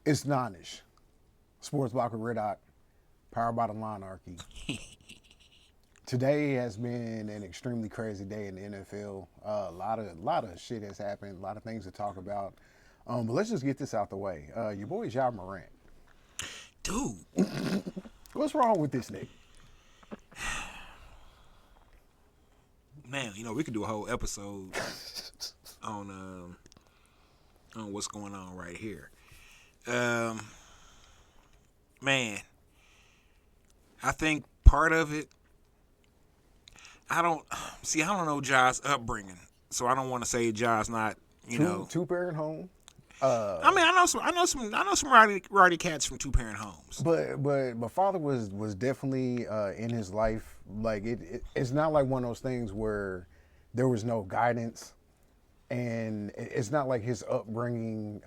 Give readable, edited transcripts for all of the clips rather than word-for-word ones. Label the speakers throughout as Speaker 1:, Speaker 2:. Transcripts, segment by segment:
Speaker 1: It's Nonish. Sports Blocker Riddock, powered by the Monarchy. Today has been an extremely crazy day in the NFL. A lot of shit has happened. A lot of things to talk about. But let's just get this out the way. Your boy Ja Morant.
Speaker 2: Dude,
Speaker 1: What's wrong with this nigga?
Speaker 2: man, we could do a whole episode on what's going on right here. Man, I think part of it. I don't know Ja's upbringing, so I don't want to say Ja's not,
Speaker 1: two-parent home.
Speaker 2: I mean, I know some rowdy cats from two-parent homes.
Speaker 1: But my father was definitely in his life. Like it's not like one of those things where there was no guidance, and it's not like his upbringing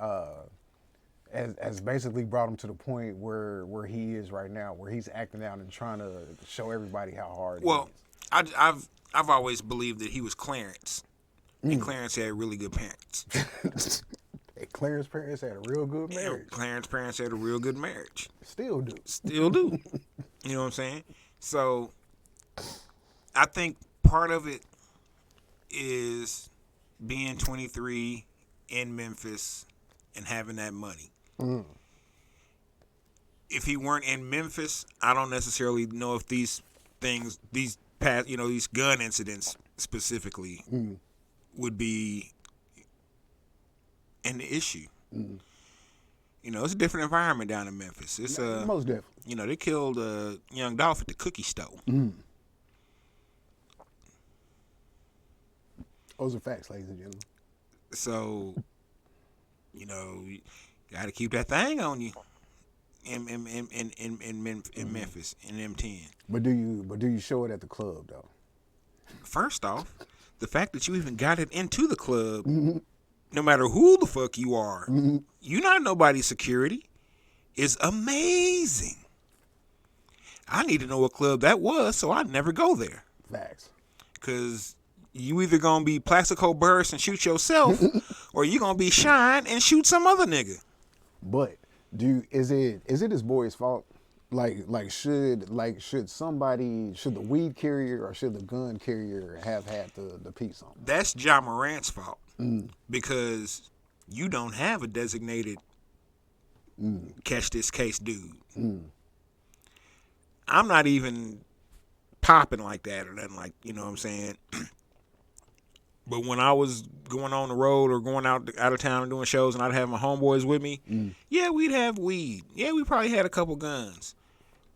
Speaker 1: has basically brought him to the point where he is right now, where he's acting out and trying to show everybody how hard.
Speaker 2: Well, I've always believed that he was Clarence, and Clarence had really good parents.
Speaker 1: Clarence parents had a real good marriage.
Speaker 2: Clarence parents had a real good marriage.
Speaker 1: Still do.
Speaker 2: You know what I'm saying? So I think part of it is being 23 in Memphis and having that money. If he weren't in Memphis, I don't necessarily know if these past, these gun incidents specifically would be an issue. It's a different environment down in Memphis. It's
Speaker 1: most definitely.
Speaker 2: They killed young Dolph at the cookie store.
Speaker 1: Those are facts, ladies and gentlemen.
Speaker 2: So, you got to keep that thing on you in Memphis in M10.
Speaker 1: But do you show it at the club though?
Speaker 2: First off, the fact that you even got it into the club, no matter who the fuck you are, you're not nobody's security, is amazing. I need to know what club that was so I never go there.
Speaker 1: Facts.
Speaker 2: Because you either going to be Plaxico Burress and shoot yourself, or you going to be Shine and shoot some other nigga.
Speaker 1: But is it his boy's fault? Should the weed carrier or should the gun carrier have had the piece on?
Speaker 2: That's Ja Morant's fault. Because you don't have a designated catch this case dude. I'm not even popping like that or nothing like, you know what I'm saying? But when I was going on the road or going out of town and doing shows and I'd have my homeboys with me, yeah, we'd have weed. Yeah, we probably had a couple guns.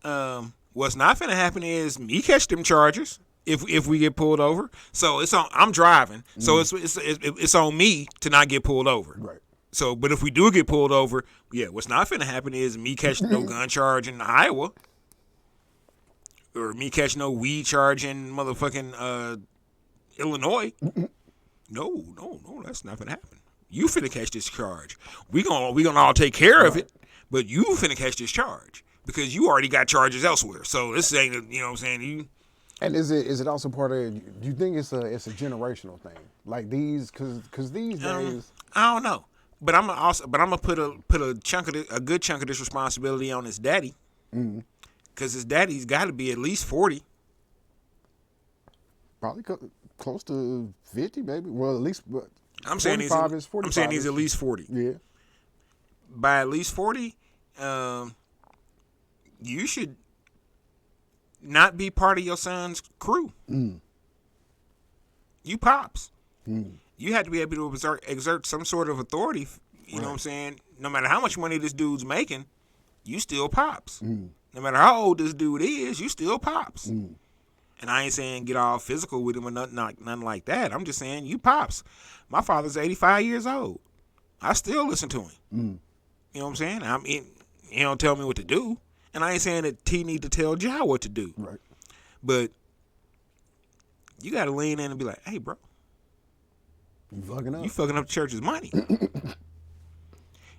Speaker 2: What's not finna happen is me catch them charges if we get pulled over. So I'm driving, so it's on me to not get pulled over.
Speaker 1: Right.
Speaker 2: So, but if we do get pulled over, yeah, what's not finna happen is me catch no gun charge in Iowa, or me catch no weed charge in motherfucking Illinois. No, that's not finna happen. You finna catch this charge. We gonna all take care of it, but you finna catch this charge because you already got charges elsewhere. So this ain't, you know what I'm saying?
Speaker 1: And is it also part of? Do you think it's a generational thing? Like these, because these days,
Speaker 2: I don't know. But I'm gonna put a good chunk of this responsibility on his daddy, because his daddy's got to be at least 40.
Speaker 1: Probably close to 50, maybe. Well, at least.
Speaker 2: I'm saying he's at least 40.
Speaker 1: Yeah.
Speaker 2: By at least 40, you should not be part of your son's crew. You pops. You have to be able to exert some sort of authority. You know what I'm saying? No matter how much money this dude's making, you still pops. No matter how old this dude is, you still pops. And I ain't saying get all physical with him or nothing like that. I'm just saying you pops. My father's 85 years old. I still listen to him. You know what I'm saying? He don't tell me what to do. And I ain't saying that T need to tell Ja what to do.
Speaker 1: Right.
Speaker 2: But you got to lean in and be like, hey, bro.
Speaker 1: You fucking up.
Speaker 2: You fucking up the church's money.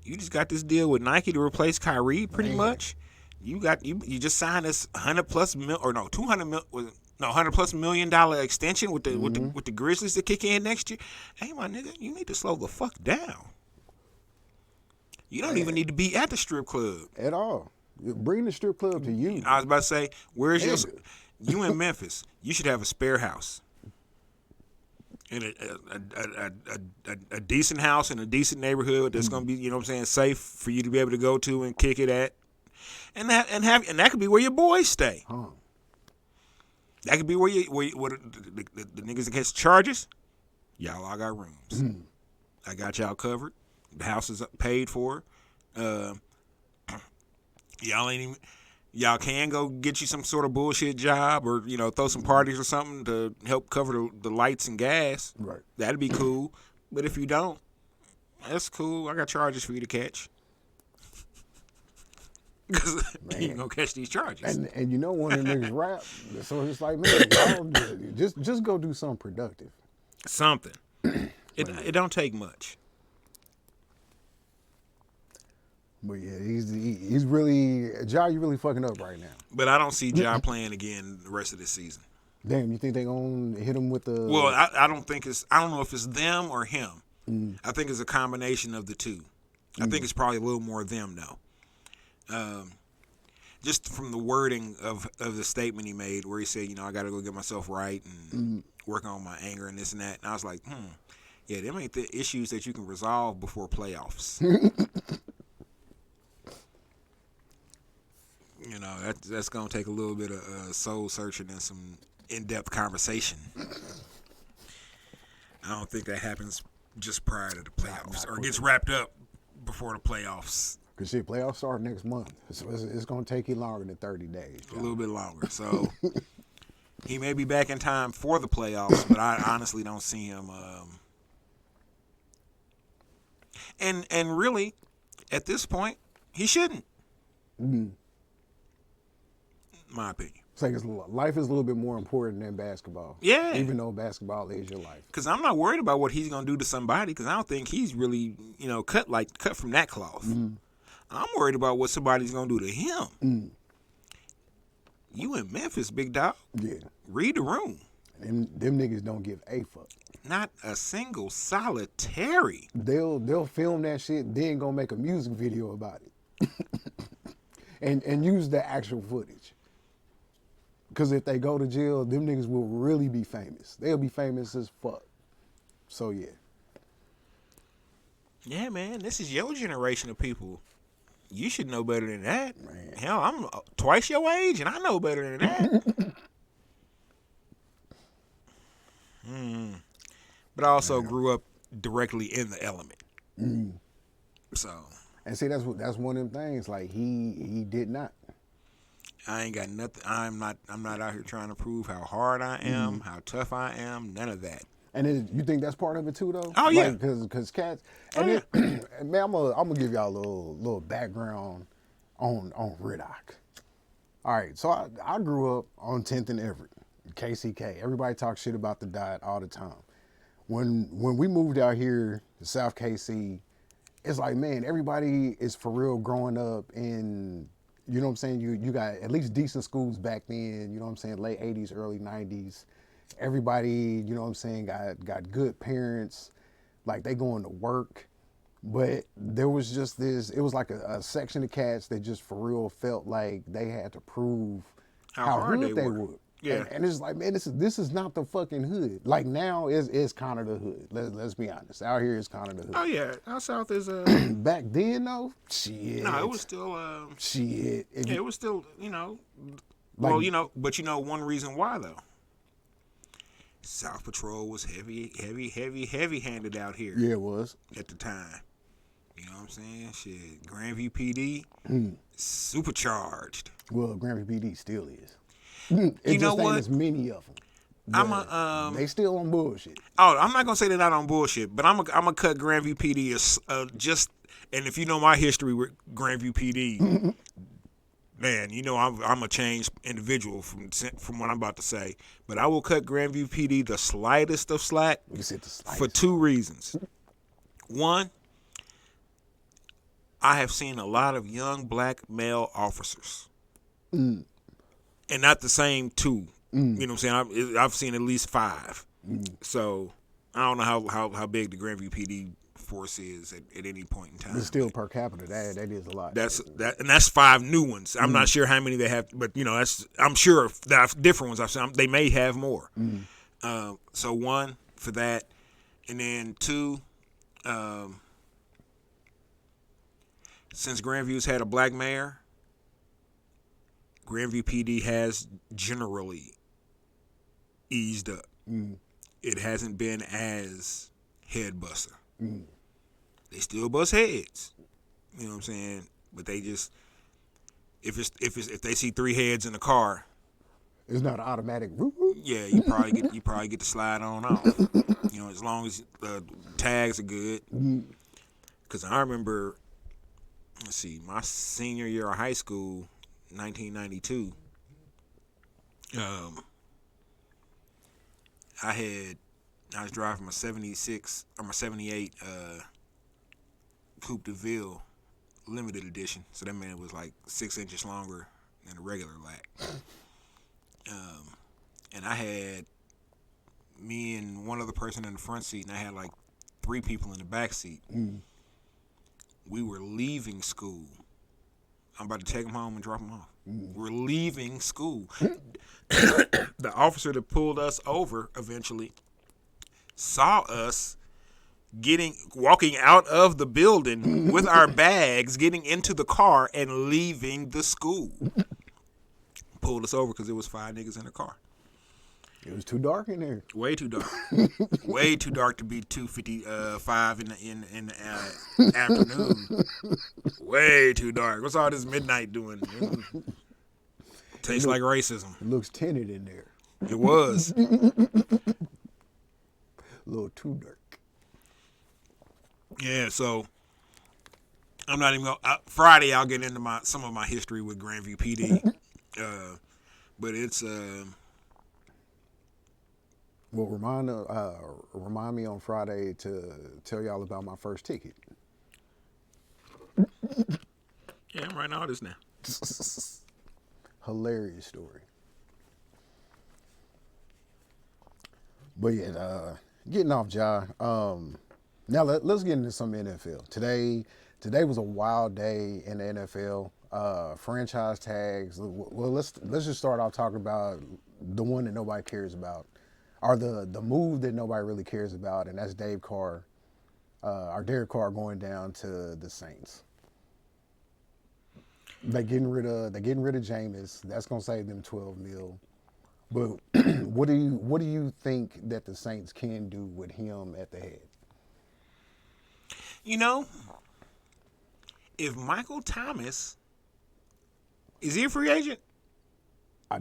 Speaker 2: You just got this deal with Nike to replace Kyrie pretty much. You just signed this $100+ million extension with the Grizzlies to kick in next year. Hey, my nigga, you need to slow the fuck down. You don't even need to be at the strip club
Speaker 1: at all. Bring the strip club to you.
Speaker 2: I was about to say, where's your? You in Memphis? You should have a spare house, and a decent house in a decent neighborhood that's gonna be, safe for you to be able to go to and kick it at, and that could be where your boys stay.
Speaker 1: Huh.
Speaker 2: That could be where the niggas that catch charges. Y'all all got rooms. I got y'all covered. The house is paid for. Y'all can go get you some sort of bullshit job or throw some parties or something to help cover the lights and gas.
Speaker 1: Right.
Speaker 2: That'd be cool. But if you don't, that's cool. I got charges for you to catch. Because you ain't gonna catch these charges.
Speaker 1: And one of the niggas rap, so it's like, man, y'all just go do something productive.
Speaker 2: Something. It don't take much.
Speaker 1: But yeah, he's really Ja. You really fucking up right now.
Speaker 2: But I don't see Ja playing again the rest of this season.
Speaker 1: Damn, you think they gonna hit him with the?
Speaker 2: Well, I don't think I don't know if it's them or him. I think it's a combination of the two. I think it's probably a little more them though. Just from the wording of the statement he made, where he said, I got to go get myself right and work on my anger and this and that. And I was like, yeah, them ain't the issues that you can resolve before playoffs. That's gonna take a little bit of soul searching and some in-depth conversation. I don't think that happens just prior to the playoffs or gets wrapped up before the playoffs.
Speaker 1: Cause shit, playoffs start next month, so it's gonna take you longer than 30 days.
Speaker 2: A little bit longer. So he may be back in time for the playoffs, but I honestly don't see him. And really, at this point, he shouldn't. My opinion.
Speaker 1: It's like life is a little bit more important than basketball.
Speaker 2: Yeah.
Speaker 1: Even though basketball is your life.
Speaker 2: Because I'm not worried about what he's going to do to somebody because I don't think he's really, cut from that cloth. I'm worried about what somebody's going to do to him. You in Memphis, big dog.
Speaker 1: Yeah.
Speaker 2: Read the room.
Speaker 1: Them niggas don't give a fuck.
Speaker 2: Not a single solitary.
Speaker 1: They'll film that shit, then go make a music video about it. and use the actual footage. Because if they go to jail, them niggas will really be famous. They'll be famous as fuck. So, yeah.
Speaker 2: Yeah, man. This is your generation of people. You should know better than that. Man. Hell, I'm twice your age, and I know better than that. But I also grew up directly in the element. So.
Speaker 1: And see, that's one of them things. Like, he did not.
Speaker 2: I ain't got nothing. I'm not out here trying to prove how hard I am, how tough I am. None of that.
Speaker 1: And then, you think that's part of it too, though?
Speaker 2: Oh yeah.
Speaker 1: Because cats. And then, man, I'm gonna give y'all a little background on Rittoc. All right, so I grew up on 10th and Everett, KCK. Everybody talks shit about the diet all the time. When we moved out here to South KC, it's like, man, everybody is for real growing up in. You know what I'm saying? You got at least decent schools back then, you know what I'm saying, late 80s, early 90s. Everybody, you know what I'm saying, got good parents, like they going to work. But there was just it was like a section of cats that just for real felt like they had to prove how
Speaker 2: hard
Speaker 1: hood they were.
Speaker 2: Yeah.
Speaker 1: And it's like, man, this is not the fucking hood. Like now it's kind of the hood. Let's be honest. Out here is kind of the hood.
Speaker 2: Oh yeah, our South is
Speaker 1: Back then though, shit.
Speaker 2: No, it was still
Speaker 1: shit.
Speaker 2: It was still
Speaker 1: Like,
Speaker 2: but one reason why though. South Patrol was heavy handed out here.
Speaker 1: Yeah, it was
Speaker 2: at the time. You know what I'm saying? Shit, Grandview PD, supercharged.
Speaker 1: Well, Grandview PD still is.
Speaker 2: You know what?
Speaker 1: Ain't as many of them. They still on bullshit.
Speaker 2: Oh, I'm not gonna say they're not on bullshit, but I'm gonna cut Grandview PD just. And if you know my history with Grandview PD, man, I'm a changed individual from what I'm about to say. But I will cut Grandview PD the slightest of slack for two reasons. One, I have seen a lot of young black male officers. And not the same two. You know what I'm saying? I've seen at least 5. So I don't know how big the Grandview PD force is at any point in time.
Speaker 1: But still, per capita, that is a lot.
Speaker 2: That's 5 new ones. I'm not sure how many they have, but I'm sure that different ones I've seen. They may have more. So 1 for that, and then 2. Since Grandview's had a black mayor, Grandview PD has generally eased up. It hasn't been as head buster. They still bust heads. You know what I'm saying? But they just if they see 3 heads in the car,
Speaker 1: it's not an automatic.
Speaker 2: Yeah, you probably get to slide on off. As long as the tags are good. Because I remember, let's see, my senior year of high school, 1992. I was driving my 76 or my 78 Coupe de Ville limited edition. So that man was like 6 inches longer than a regular lack. And I had me and one other person in the front seat, and I had like 3 people in the back seat. We were leaving school. I'm about to take them home and drop them off. We're leaving school. The officer that pulled us over eventually saw us walking out of the building with our bags, getting into the car and leaving the school. Pulled us over because there was 5 niggas in the car.
Speaker 1: It was too dark in there.
Speaker 2: Way too dark. Way too dark to be 2:55 in the afternoon. Way too dark. What's all this midnight doing? Tastes like racism.
Speaker 1: It looks tinted in there.
Speaker 2: It was.
Speaker 1: A little too dark.
Speaker 2: Yeah, so I'm not even going. Friday, I'll get into some of my history with Grandview PD. But it's
Speaker 1: well, remind me on Friday to tell y'all about my first ticket.
Speaker 2: Yeah, I'm writing all this now.
Speaker 1: Hilarious story. But yeah, getting off Ja. Now let's get into some NFL. Today was a wild day in the NFL. Franchise tags. Well, let's just start off talking about the one that nobody cares about, or the move that nobody really cares about, and that's Derek Carr going down to the Saints. They're getting rid of Jameis. That's gonna save them $12 million. But what do you think that the Saints can do with him at the head?
Speaker 2: If Michael Thomas is he a free agent?
Speaker 1: I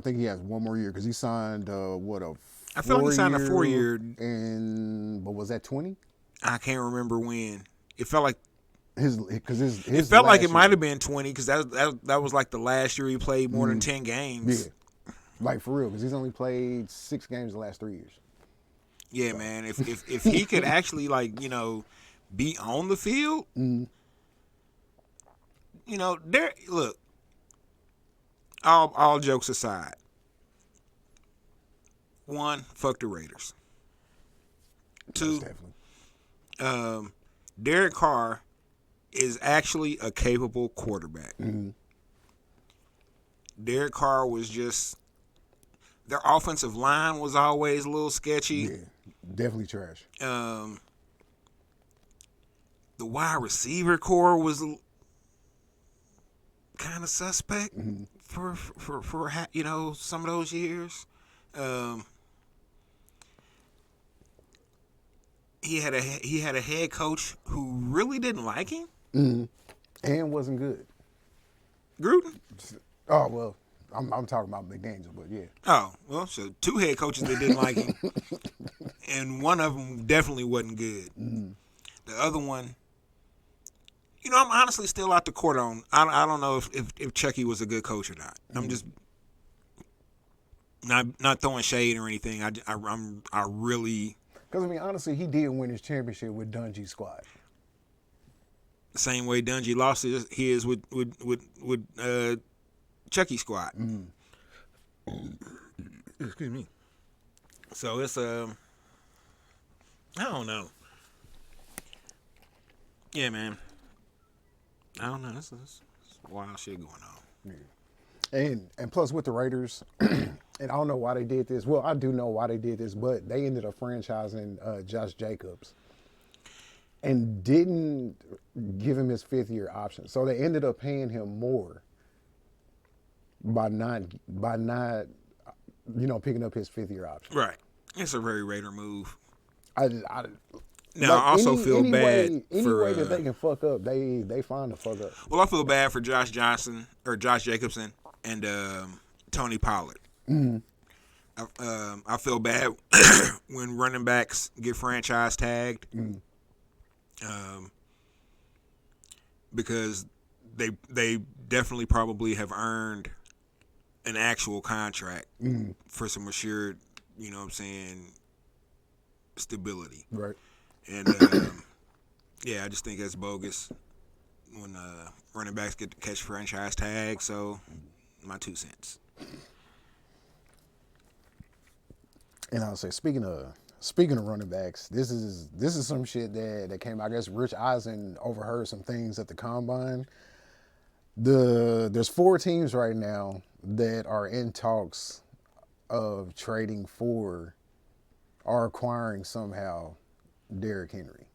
Speaker 1: think he has one more year because he signed
Speaker 2: I feel like he signed a 4-year.
Speaker 1: But was that 20?
Speaker 2: I can't remember when. It felt like
Speaker 1: it
Speaker 2: felt like it might have been 20 because that was like the last year he played more than 10 games.
Speaker 1: Yeah, like for real, because he's only played 6 games the last 3 years.
Speaker 2: Yeah, so. Man. If he could actually be on the field, look. All jokes aside, 1, fuck the Raiders. 2, Derek Carr is actually a capable quarterback. Derek Carr was just their offensive line was always a little sketchy.
Speaker 1: Yeah, definitely trash.
Speaker 2: The wide receiver core was kind of suspect for some of those years. He had a head coach who really didn't like him.
Speaker 1: And wasn't good.
Speaker 2: Gruden?
Speaker 1: Oh well, I'm talking about McDaniels, but yeah.
Speaker 2: Oh well, so 2 head coaches that didn't like him, and one of them definitely wasn't good. The other one, I'm honestly still out the court on. I don't know if Chucky was a good coach or not. I'm just not throwing shade or anything. I really.
Speaker 1: Because honestly, he did win his championship with Dungy's squad.
Speaker 2: The same way Dungy lost his with Chucky's squad. Excuse me. So it's I don't know. Yeah, man. I don't know. This wild shit going on.
Speaker 1: And plus with the Raiders, and I don't know why they did this. Well, I do know why they did this, but they ended up franchising Josh Jacobs and didn't give him his 5th-year option. So they ended up paying him more by not picking up his 5th-year option.
Speaker 2: Right. It's a very Raider move.
Speaker 1: I
Speaker 2: Now,
Speaker 1: like
Speaker 2: I also feel bad
Speaker 1: any
Speaker 2: for.
Speaker 1: way that they can fuck up, they find to fuck up.
Speaker 2: Well, I feel bad for Josh Jacobson, and Tony Pollard.
Speaker 1: Mm-hmm.
Speaker 2: I feel bad when running backs get franchise tagged, because they definitely probably have earned an actual contract for some assured, stability.
Speaker 1: Right.
Speaker 2: And yeah, I just think that's bogus when running backs get to catch franchise tags. So, my 2 cents.
Speaker 1: And I'll say, speaking of running backs, this is some shit that came. I guess Rich Eisen overheard some things at the combine. There's 4 teams right now that are in talks of trading for or acquiring somehow Derrick Henry.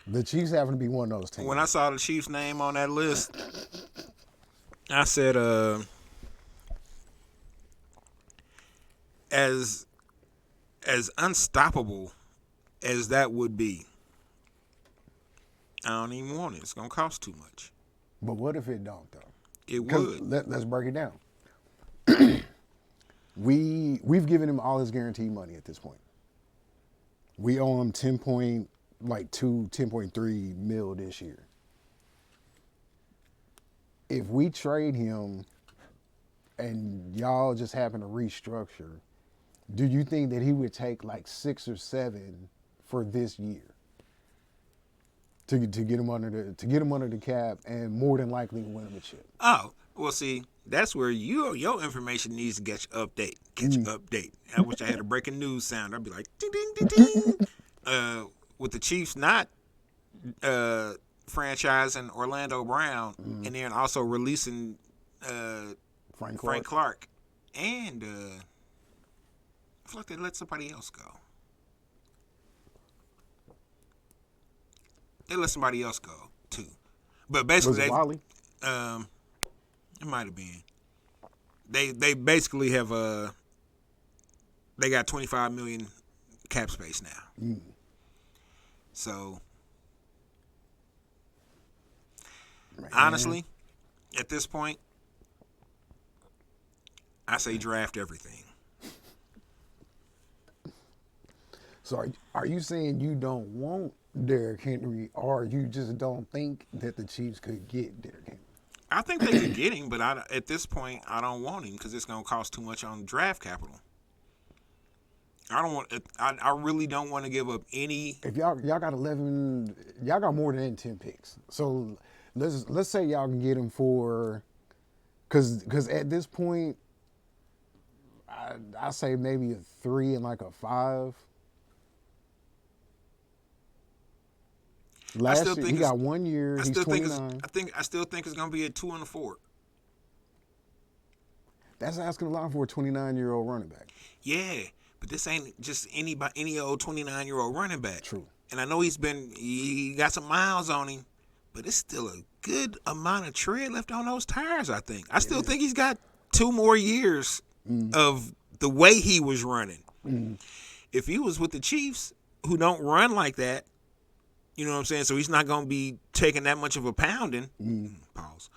Speaker 1: The Chiefs happen to be one of those teams.
Speaker 2: When I saw the Chiefs' name on that list, I said, as unstoppable as that would be, I don't even want it. It's gonna cost too much.
Speaker 1: But what if it don't though?
Speaker 2: It would.
Speaker 1: Let's break it down. We've given him all his guaranteed money at this point. We owe him 10.3 mil this year. If we trade him and y'all just happen to restructure, do you think that he would take like 6 or 7 for this year to get him under the cap and more than likely win him a chip?
Speaker 2: Oh, well, see, that's where your information needs to get update. Update. I wish I had a breaking news sound. I'd be like, ding, ding, ding, ding. With the Chiefs not franchising Orlando Brown, and then also releasing Frank Clark, and I feel like they let somebody else go. They let somebody else go too, but basically
Speaker 1: Was it Wally?
Speaker 2: It might have been. They basically have they got $25 million cap space now. So honestly, at this point, I say draft everything.
Speaker 1: So are you saying you don't want Derrick Henry, or you just don't think that the Chiefs could get Derrick Henry?
Speaker 2: I think they could get him, but at this point, I don't want him because it's going to cost too much on draft capital. I really don't want to give up any.
Speaker 1: If y'all got 11, y'all got more than 10 picks. So let's say y'all can get him for, because at this point, I say maybe a 3 and like a 5. Last year, he got 1 year. He's 29.
Speaker 2: I still think it's gonna be a 2 and a 4.
Speaker 1: That's asking a lot for a 29-year-old running back.
Speaker 2: Yeah, but this ain't just any old 29-year-old running back.
Speaker 1: True.
Speaker 2: And I know he got some miles on him, but it's still a good amount of tread left on those tires. I think. I still think he's got 2 more years of the way he was running. If he was with the Chiefs, who don't run like that. You know what I'm saying? So he's not going to be taking that much of a pounding. Pause.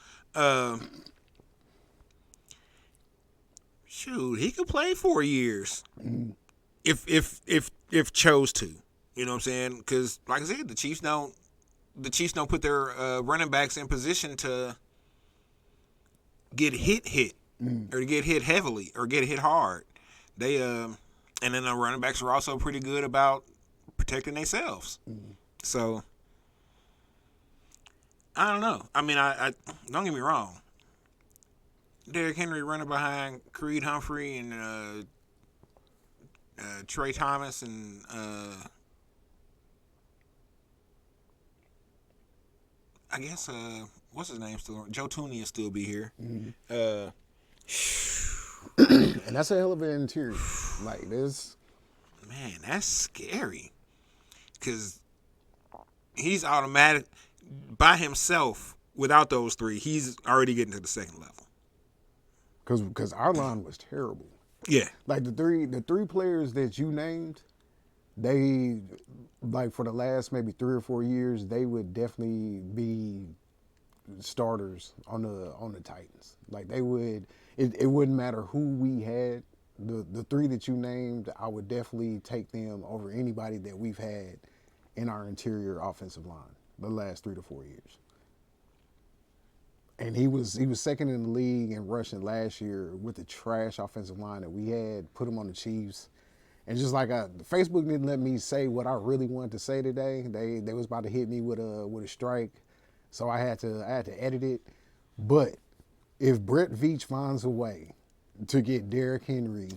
Speaker 2: Shoot, he could play 4 years if chose to. You know what I'm saying? Because, like I said, the Chiefs don't put their running backs in position to get hit or to get hit heavily or get hit hard. They and then the running backs are also pretty good about protecting themselves. So, I don't know. I mean, I don't get me wrong. Derrick Henry running behind Creed Humphrey and Trey Thomas and I guess what's his name still? Joe Tooney will still be here.
Speaker 1: And that's a hell of an interior. Like this,
Speaker 2: Man, that's scary. Because he's automatic by himself. Without those three, he's already getting to the second level.
Speaker 1: because our line was terrible.
Speaker 2: Yeah.
Speaker 1: Like the three players that you named, they like for the last maybe 3 or 4 years, they would definitely be starters on the Titans. Like they would, it wouldn't matter who we had. The three that you named, I would definitely take them over anybody that we've had in our interior offensive line the last 3 to 4 years. And he was second in the league in rushing last year with the trash offensive line that we had. Put him on the Chiefs, and just like Facebook didn't let me say what I really wanted to say today. They was about to hit me with a strike, so I had to edit it. But if Brett Veach finds a way to get Derrick Henry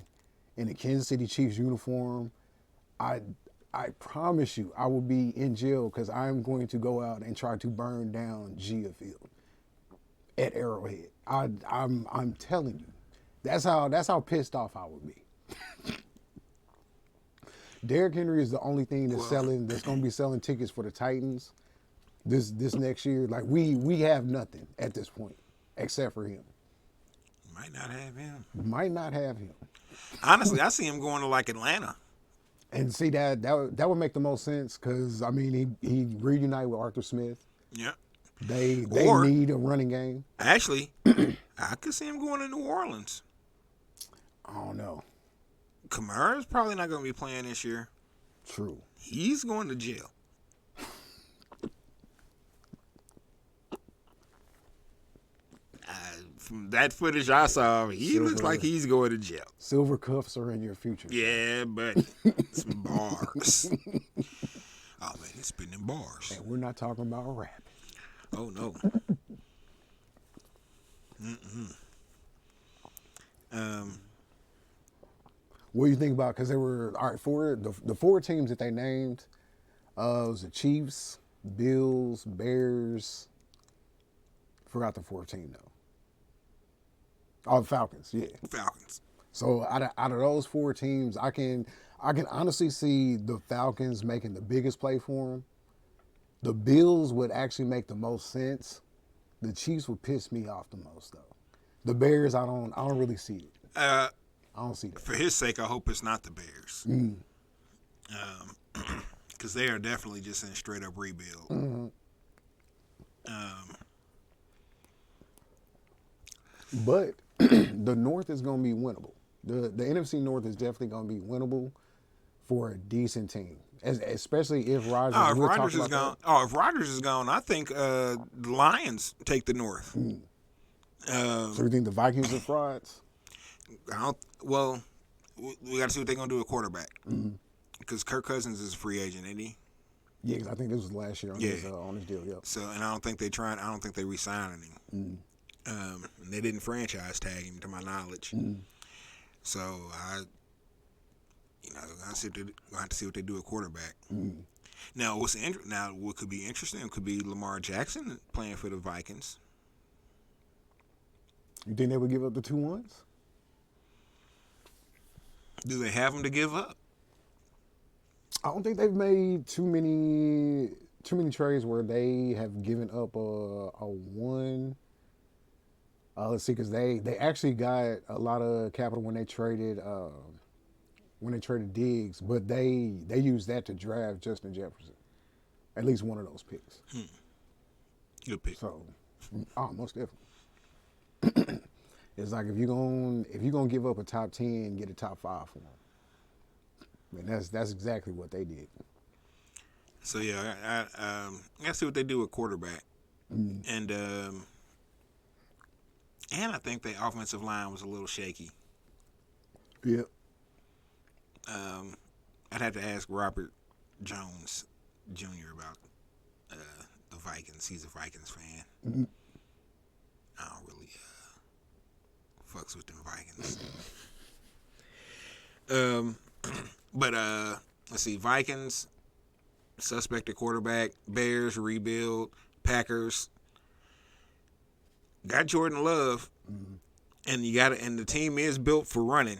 Speaker 1: in a Kansas City Chiefs uniform, I promise you I will be in jail because I'm going to go out and try to burn down Gia Field at Arrowhead. I'm telling you, that's how pissed off I would be. Derrick Henry is the only thing that's going to be selling tickets for the Titans this next year. Like we have nothing at this point except for him.
Speaker 2: Might not have him.
Speaker 1: Might not have him.
Speaker 2: Honestly, I see him going to like Atlanta.
Speaker 1: And see that would make the most sense because I mean he reunited with Arthur Smith.
Speaker 2: Yeah.
Speaker 1: They
Speaker 2: Or-
Speaker 1: need a running game.
Speaker 2: Actually, I could see him going to New Orleans.
Speaker 1: I don't know.
Speaker 2: Kamara's probably not going to be playing this year.
Speaker 1: True.
Speaker 2: He's going to jail. From that footage I saw, he looks like he's going to jail.
Speaker 1: Silver cuffs are in your future.
Speaker 2: Yeah, but some bars. Oh man, he's spitting bars.
Speaker 1: And we're not talking about rap.
Speaker 2: Oh no.
Speaker 1: What do you think about? Because they were all right. The four teams that they named was the Chiefs, Bills, Bears. Forgot the fourth team though. Oh, the Falcons. Yeah.
Speaker 2: Falcons.
Speaker 1: So out of those four teams, I can honestly see the Falcons making the biggest play for them. The Bills would actually make the most sense. The Chiefs would piss me off the most though. The Bears, I don't really see it. I don't see that.
Speaker 2: For his sake, I hope it's not the Bears. Because they are definitely just in straight up rebuild.
Speaker 1: Mm-hmm. But the North is going to be winnable. The NFC North is definitely going to be winnable for a decent team, especially if Rodgers.
Speaker 2: If Rodgers is gone, if Rodgers is gone, I think the Lions take the North.
Speaker 1: So you think the Vikings are frauds?
Speaker 2: Well, we got to see what they're going to do with quarterback. Because Kirk Cousins is a free agent, isn't he?
Speaker 1: Yeah, because I think this was last year on his deal. Yep.
Speaker 2: So, and I don't think they re-signed him. They didn't franchise tag him, to my knowledge. So I have to see what they do at quarterback. Now, what could be interesting could be Lamar Jackson playing for the Vikings.
Speaker 1: You think they would give up the 2 ones?
Speaker 2: Do they have him to give up?
Speaker 1: I don't think they've made too many trades where they have given up a one. Let's see, because they actually got a lot of capital when they traded Diggs, but they used that to draft Justin Jefferson, at least one of those picks.
Speaker 2: Good pick.
Speaker 1: So, most definitely. It's like if you're gonna give up a top 10, get a top 5 for them. I mean, that's exactly what they did.
Speaker 2: So yeah, I gotta see what they do with quarterback, and I think the offensive line was a little shaky.
Speaker 1: Yep.
Speaker 2: I'd have to ask Robert Jones Jr. about the Vikings. He's a Vikings fan. I don't really fucks with them Vikings. But let's see, Vikings, suspect at quarterback, Bears rebuild, Packers got Jordan Love, and and the team is built for running.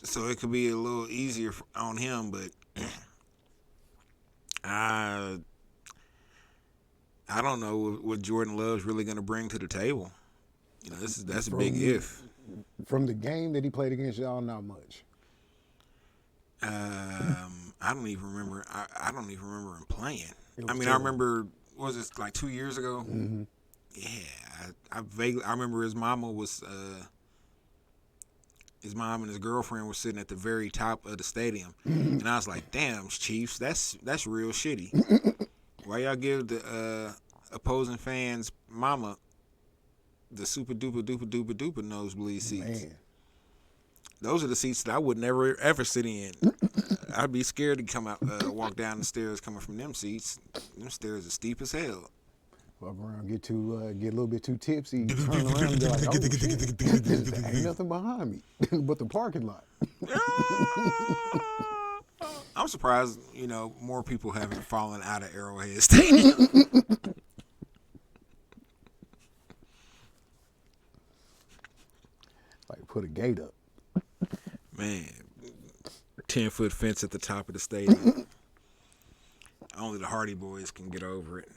Speaker 2: So it could be a little easier on him, but I don't know what Jordan Love's really going to bring to the table. You know, that's a big if.
Speaker 1: From the game that he played against y'all, not much.
Speaker 2: I don't even remember. I don't even remember him playing. I mean,
Speaker 1: terrible.
Speaker 2: I remember. Was it like 2 years ago? Yeah, I vaguely. I remember his mama was. His mom and his girlfriend were sitting at the very top of the stadium, and I was like, "Damn, Chiefs, that's real shitty. Why y'all give the opposing fans' mama the super duper duper duper duper nosebleed seats?
Speaker 1: Man.
Speaker 2: Those are the seats that I would never ever sit in. I'd be scared to come out, walk down the stairs coming from them seats. Them stairs are steep as hell.
Speaker 1: Walk around, get a little bit too tipsy, turn around and be like, oh shit, ain't nothing behind me but the parking lot.
Speaker 2: I'm surprised, more people haven't fallen out of Arrowhead Stadium.
Speaker 1: Like, put a gate up.
Speaker 2: Man, 10-foot fence at the top of the stadium. Only the Hardy Boys can get over it.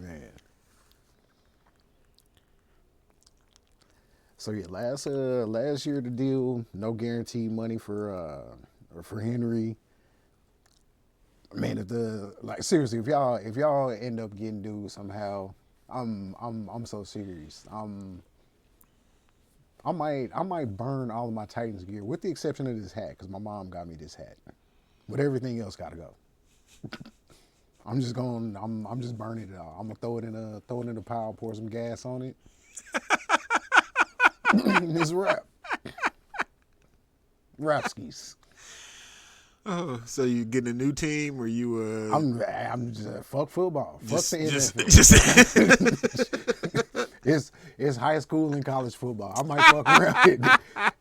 Speaker 1: Man. So yeah, last year the deal, no guaranteed money for Henry. Man, seriously, if y'all end up getting due somehow, I'm so serious. I might burn all of my Titans gear with the exception of this hat because my mom got me this hat. But everything else gotta go. I'm just burning it all. I'm gonna throw it in a pile, pour some gas on it. It's wrap. Rapskis.
Speaker 2: Oh, so you getting a new team, or you?
Speaker 1: I'm just fuck football. Fuck the NFL. It's high school and college football. I might fuck around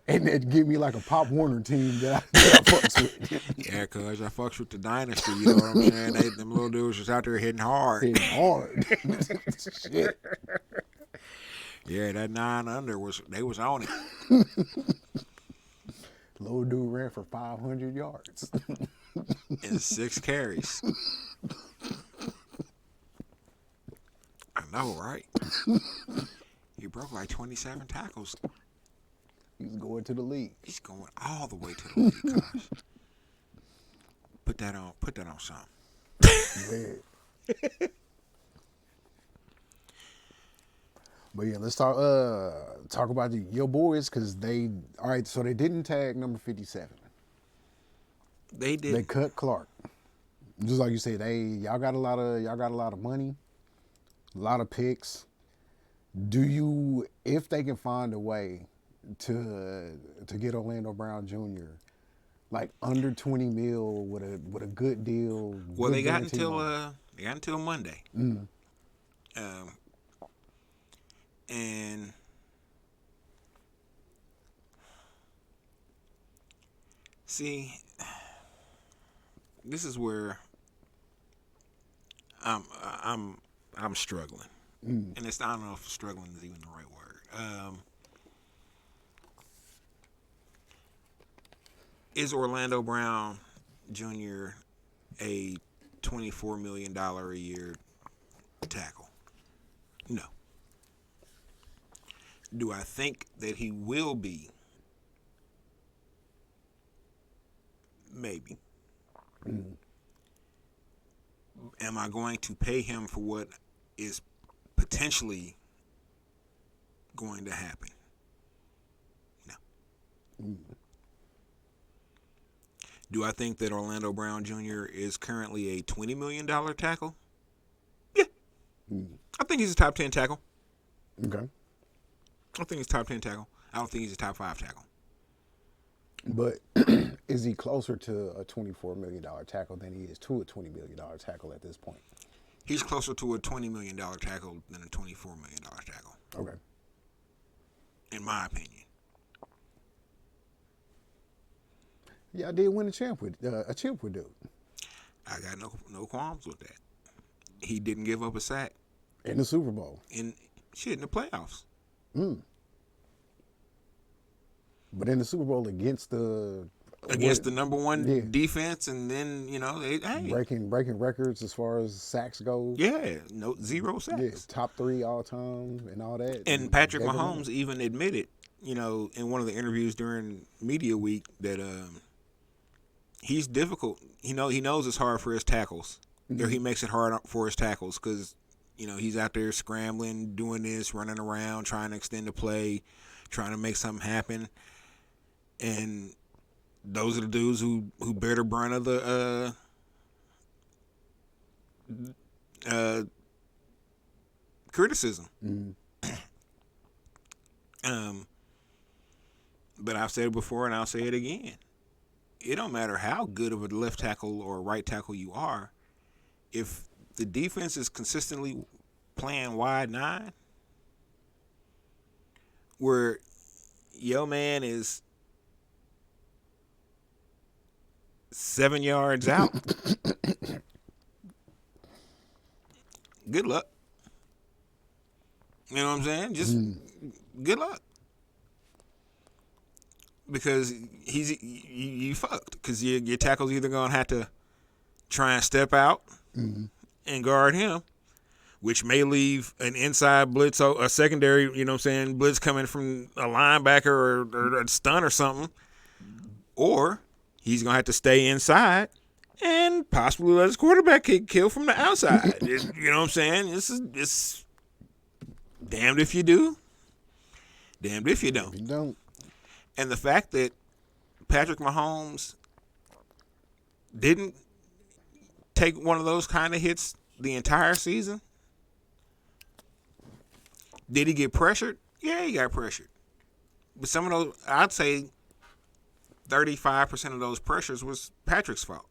Speaker 1: and then give me like a Pop Warner team that I fucks with.
Speaker 2: Yeah, cuz I fucks with the dynasty. You know what I'm saying? Them little dudes was out there hitting hard.
Speaker 1: Shit.
Speaker 2: Yeah, that 9 under was on it.
Speaker 1: Little dude ran for 500 yards.
Speaker 2: And 6 carries. I know, right? He broke like 27 tackles.
Speaker 1: He's going to the league.
Speaker 2: He's going all the way to the league, gosh. Put that on something.
Speaker 1: Yeah. But yeah, let's talk about your boys because so they didn't tag number 57.
Speaker 2: They did.
Speaker 1: They cut Clark. Just like you said, y'all got a lot of money, a lot of picks. If they can find a way to get Orlando Brown Jr. like under 20 mil with a good deal?
Speaker 2: Well, they got until Monday.
Speaker 1: Mm.
Speaker 2: And see, this is where I'm struggling, and I don't know if struggling is even the right word. Is Orlando Brown Jr. a $24 million a year tackle? No. Do I think that he will be? Maybe. Am I going to pay him for what is potentially going to happen? No. Do I think that Orlando Brown Jr. is currently a $20 million tackle? Yeah. I think he's a top 10 tackle.
Speaker 1: Okay.
Speaker 2: I think he's top 10 tackle. I don't think he's a top 5 tackle.
Speaker 1: But is he closer to a $24 million tackle than he is to a $20 million tackle at this point?
Speaker 2: He's closer to a $20 million tackle than a $24 million tackle.
Speaker 1: Okay.
Speaker 2: In my opinion.
Speaker 1: Yeah, I did win a chip with dude.
Speaker 2: I got no qualms with that. He didn't give up a sack
Speaker 1: in the Super Bowl.
Speaker 2: in the playoffs.
Speaker 1: But in the Super Bowl against the
Speaker 2: Number one defense, and then
Speaker 1: breaking records as far as sacks go.
Speaker 2: Yeah, zero sacks.
Speaker 1: Yeah, top 3 all time and all that.
Speaker 2: And Patrick Mahomes even admitted, in one of the interviews during Media Week that he's difficult. He knows it's hard for his tackles, or he makes it hard for his tackles because he's out there scrambling, doing this, running around, trying to extend the play, trying to make something happen, and those are the dudes who bear the brunt of the criticism. But I've said it before and I'll say it again. It don't matter how good of a left tackle or right tackle you are, if the defense is consistently playing wide 9, where your man is 7 yards out, good luck. You know what I'm saying? Just good luck. Because you fucked. Because your tackle's either going to have to try and step out and guard him, which may leave an inside blitz, a secondary, blitz coming from a linebacker or a stun or something. Or he's going to have to stay inside and possibly let his quarterback kill from the outside. You know what I'm saying? It's damned if you do, damned if you don't.
Speaker 1: You don't.
Speaker 2: And the fact that Patrick Mahomes didn't take one of those kind of hits the entire season. Did he get pressured? Yeah, he got pressured. But some of those, I'd say 35% of those pressures was Patrick's fault.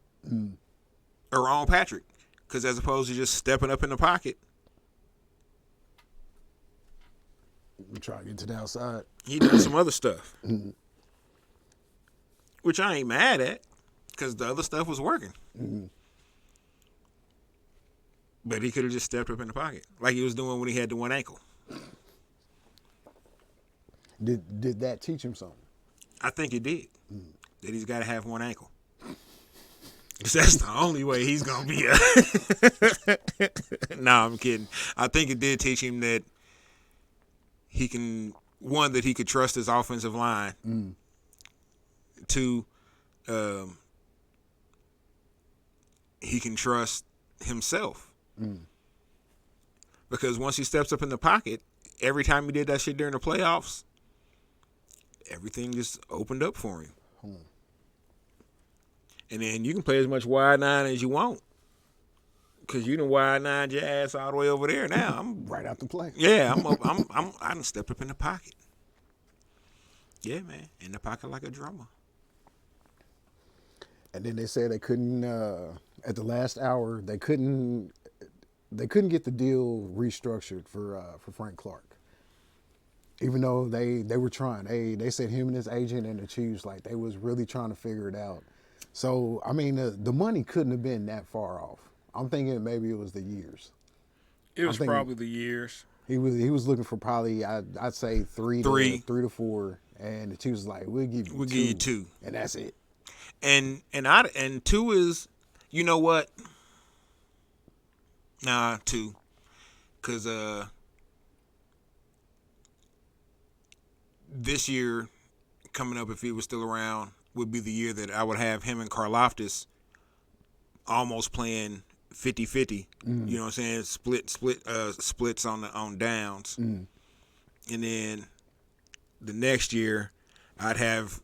Speaker 2: Or on Patrick. Because as opposed to just stepping up in the pocket,
Speaker 1: we try to get to the outside.
Speaker 2: he done some other stuff. Which I ain't mad at, because the other stuff was working. But he could have just stepped up in the pocket, like he was doing when he had the one ankle.
Speaker 1: Did that teach him something?
Speaker 2: I think it did. That he's got to have one ankle. Because that's the only way he's going to be No, I'm kidding. I think it did teach him that he can, one, that he could trust his offensive line. 2, he can trust himself. Because once he steps up in the pocket, every time he did that shit during the playoffs, everything just opened up for him. And then you can play as much wide 9 as you want. Because you done wide 9 your ass all the way over there now. I'm
Speaker 1: right out the play.
Speaker 2: Yeah, I done stepped up in the pocket. Yeah, man. In the pocket like a drummer.
Speaker 1: And then they said they couldn't, at the last hour, they couldn't get the deal restructured for Frank Clark. Even though they were trying. They said him and his agent and the Chiefs, like, they was really trying to figure it out. So, I mean, the money couldn't have been that far off. I'm thinking maybe it was the years.
Speaker 2: It was probably the years.
Speaker 1: He was looking for probably, I'd say three to 4, and the Chiefs was like, we'll give you
Speaker 2: 2,
Speaker 1: and that's it.
Speaker 2: And 2 is, you know what? Nah, 2, because this year coming up, if he was still around, would be the year that I would have him and Karlaftis almost playing 50-50. You know what I'm saying? Splits on downs. And then the next year, I'd have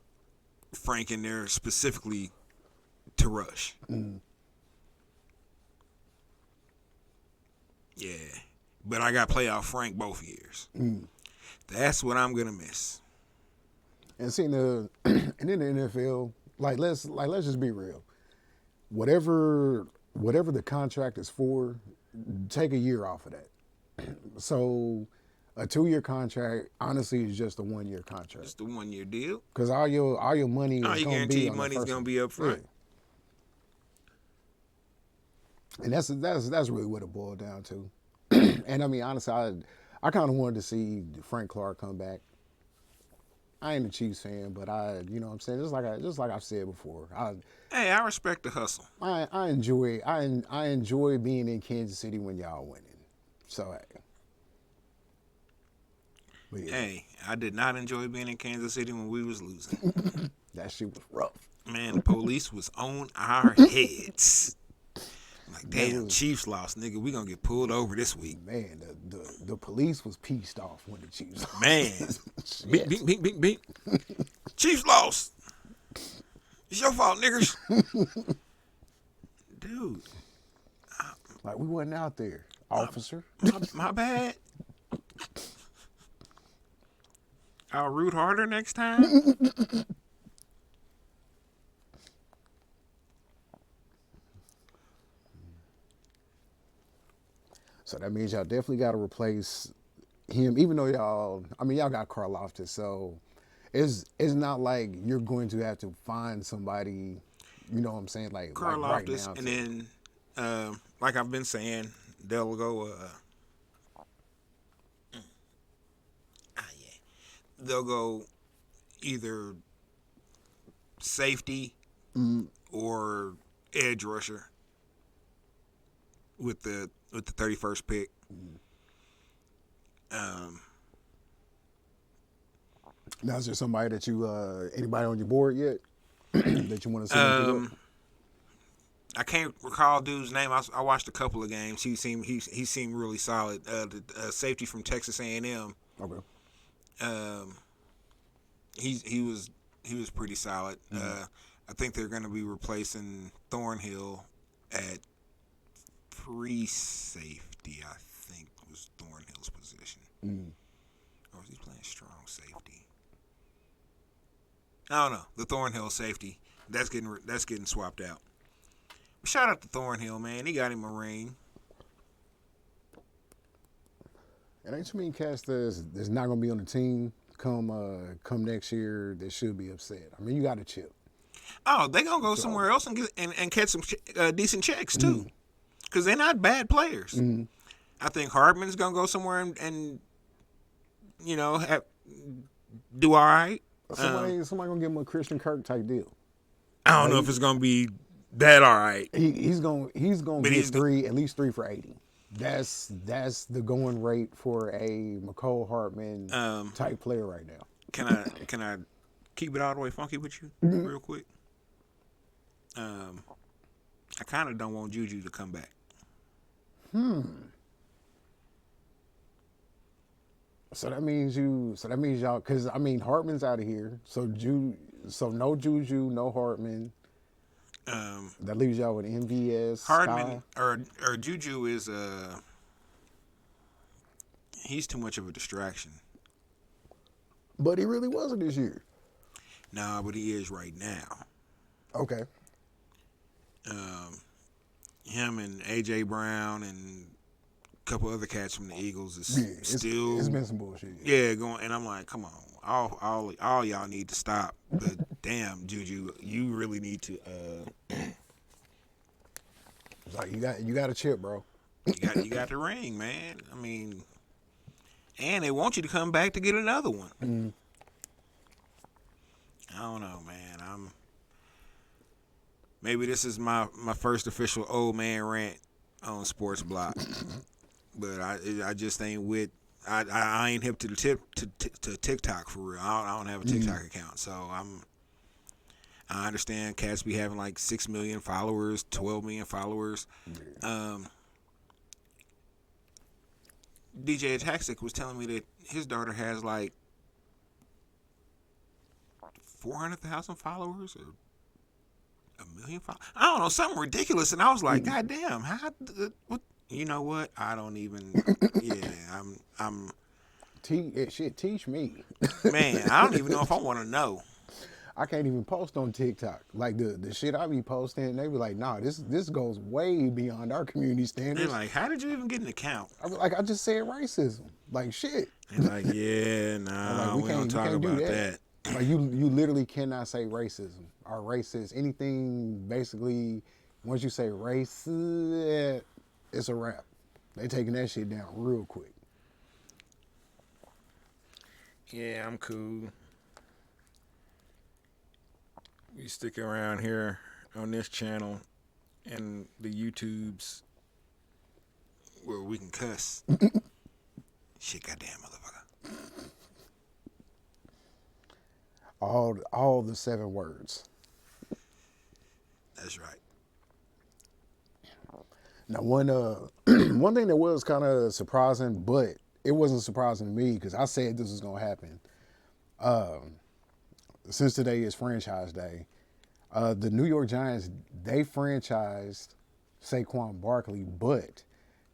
Speaker 2: Frank in there specifically to rush. Yeah. But I got playoff Frank both years. That's what I'm gonna miss.
Speaker 1: And seeing and in the NFL, let's just be real. Whatever the contract is for, take a year off of that. So a 2-year contract, honestly, is just a 1-year contract.
Speaker 2: Just a 1-year deal.
Speaker 1: Because all your money is going to be on
Speaker 2: money's going to be up front.
Speaker 1: And that's really what it boiled down to. And I mean, honestly, I kind of wanted to see Frank Clark come back. I ain't a Chiefs fan, but you know what I'm saying, just like I've said before,
Speaker 2: Hey, I respect the hustle.
Speaker 1: I enjoy being in Kansas City when y'all winning. So hey, but yeah,
Speaker 2: Hey, I did not enjoy being in Kansas City when we was losing.
Speaker 1: that shit was rough.
Speaker 2: Man, the police was on our heads. Like,
Speaker 1: They
Speaker 2: damn,
Speaker 1: was
Speaker 2: Chiefs lost, nigga. We gonna get pulled over this week.
Speaker 1: man, the police was pissed off when the Chiefs
Speaker 2: Man, beep, beep, beep, beep, beep. Chiefs lost. It's your fault, niggers. Dude,
Speaker 1: like we wasn't out there, officer.
Speaker 2: my bad. I'll root harder next time.
Speaker 1: So that means y'all definitely got to replace him, even though y'all got Karloftis, so it's not like you're going to have to find somebody, you know what I'm saying, like right
Speaker 2: Karloftis,
Speaker 1: now.
Speaker 2: and then, like I've been saying, they'll go. They'll go either safety or edge rusher with the 31st pick.
Speaker 1: Now, is there somebody that anybody on your board yet that you want to see them do it?
Speaker 2: I can't recall dude's name. I watched a couple of games. He seemed really solid. The safety from Texas A&M.
Speaker 1: Okay.
Speaker 2: He was pretty solid. I think they're going to be replacing Thornhill at free safety. I think was Thornhill's position, or was he playing strong safety? I don't know. The Thornhill safety that's getting swapped out. Shout out to Thornhill, man. He got him a ring.
Speaker 1: It ain't too many cats that's not gonna be on the team come next year that should be upset. I mean, you got a chip.
Speaker 2: Oh, they gonna go somewhere else and catch some decent checks too, because they're not bad players. I think Hardman's gonna go somewhere and you know do all right.
Speaker 1: Somebody gonna give him a Christian Kirk type deal.
Speaker 2: I don't know if it's gonna be that all right.
Speaker 1: He's gonna get at least three for 80. That's the going rate for a McCole Hardman type player right now.
Speaker 2: Can I keep it all the way funky with you real quick? I kind of don't want Juju to come back.
Speaker 1: So that means y'all, because I mean Hartman's out of here. So no Juju, no Hartman. That leaves y'all with MVS.
Speaker 2: Hardman
Speaker 1: Sky.
Speaker 2: or Juju is he's too much of a distraction.
Speaker 1: But he really wasn't this year.
Speaker 2: Nah, but he is right now.
Speaker 1: Okay.
Speaker 2: Him and AJ Brown and a couple other cats from the Eagles is still.
Speaker 1: It's been some bullshit.
Speaker 2: Yeah, going, and I'm like, come on, all y'all need to stop. But damn, Juju, you really need to.
Speaker 1: It's like you got a chip, bro.
Speaker 2: You got the ring, man. I mean, and they want you to come back to get another one. I don't know, man. Maybe this is my first official old man rant on Sports Block, but I just ain't with. I ain't hip to the to TikTok for real. I don't have a TikTok account, so I understand cats be having like 6 million followers, 12 million followers. DJ Taxic was telling me that his daughter has like 400,000 followers or 1 million followers. I don't know, something ridiculous. And I was like, God damn, what? You know what? I don't even. Yeah, I'm.
Speaker 1: Teach me.
Speaker 2: Man, I don't even know if I want to know.
Speaker 1: I can't even post on TikTok. Like the shit I be posting, they be like, nah, this goes way beyond our community standards.
Speaker 2: They're like, how did you even get an account?
Speaker 1: I just said racism. Like shit.
Speaker 2: They're like, yeah, nah, we don't talk about that.
Speaker 1: Like you literally cannot say racism or racist. Anything basically Once you say race, it's a wrap. They taking that shit down real quick.
Speaker 2: Yeah, I'm cool. We stick around here on this channel and the YouTubes where we can cuss. Shit, goddamn motherfucker.
Speaker 1: All the 7 words.
Speaker 2: That's right.
Speaker 1: Now, one one thing that was kind of surprising, but it wasn't surprising to me because I said this was gonna happen. Since today is franchise day, the New York Giants, they franchised Saquon Barkley, but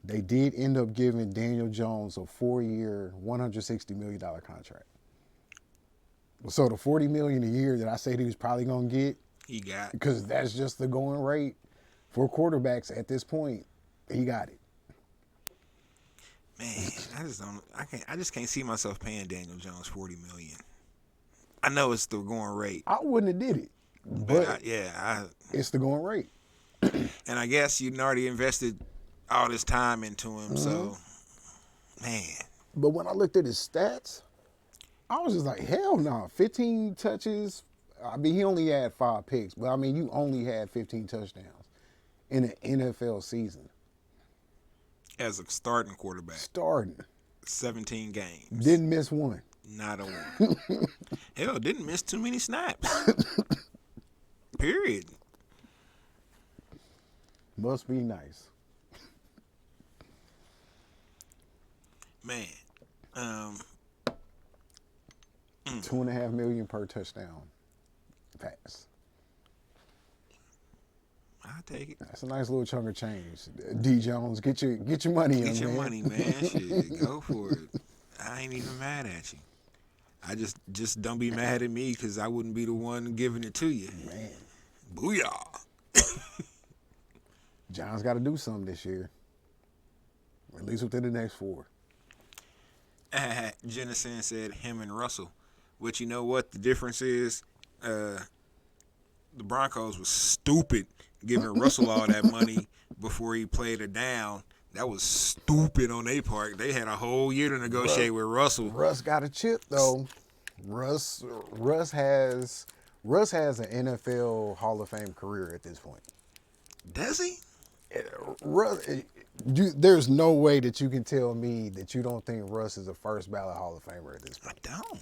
Speaker 1: they did end up giving Daniel Jones a 4-year, $160 million contract. So the $40 million a year that I said he was probably gonna get,
Speaker 2: He got.
Speaker 1: because that's just the going rate for quarterbacks at this point, he got it.
Speaker 2: Man, I just don't. I just can't see myself paying Daniel Jones $40 million. I know it's the going rate,
Speaker 1: I wouldn't have did it, but it's the going rate.
Speaker 2: and I guess you'd already invested all this time into him, so man.
Speaker 1: But when I looked at his stats, I was just like, hell no. 15 touches. I mean, he only had 5 picks, but I mean, you only had 15 touchdowns in an NFL season.
Speaker 2: As a starting quarterback,
Speaker 1: Starting.
Speaker 2: 17 games.
Speaker 1: Didn't miss one.
Speaker 2: Not a one. Hell, didn't miss too many snaps. Period.
Speaker 1: Must be nice.
Speaker 2: Man.
Speaker 1: $2.5 million per touchdown pass.
Speaker 2: I'll take it.
Speaker 1: That's a nice little chunk of change. D Jones, get your money in,
Speaker 2: Get your
Speaker 1: man.
Speaker 2: money, man. Shit, go for it. I ain't even mad at you. I just don't be mad at me because I wouldn't be the one giving it to you.
Speaker 1: Man,
Speaker 2: Booyah.
Speaker 1: John's got to do something this year. At least within the next 4.
Speaker 2: Jennison said him and Russell. But you know what the difference is? The Broncos was stupid giving Russell all that money before he played it down. That was stupid on their part. They had a whole year to negotiate with Russell.
Speaker 1: Russ got a chip though. Russ has an NFL Hall of Fame career at this point.
Speaker 2: Does he?
Speaker 1: There's no way that you can tell me that you don't think Russ is a first ballot Hall of Famer at this point.
Speaker 2: I don't.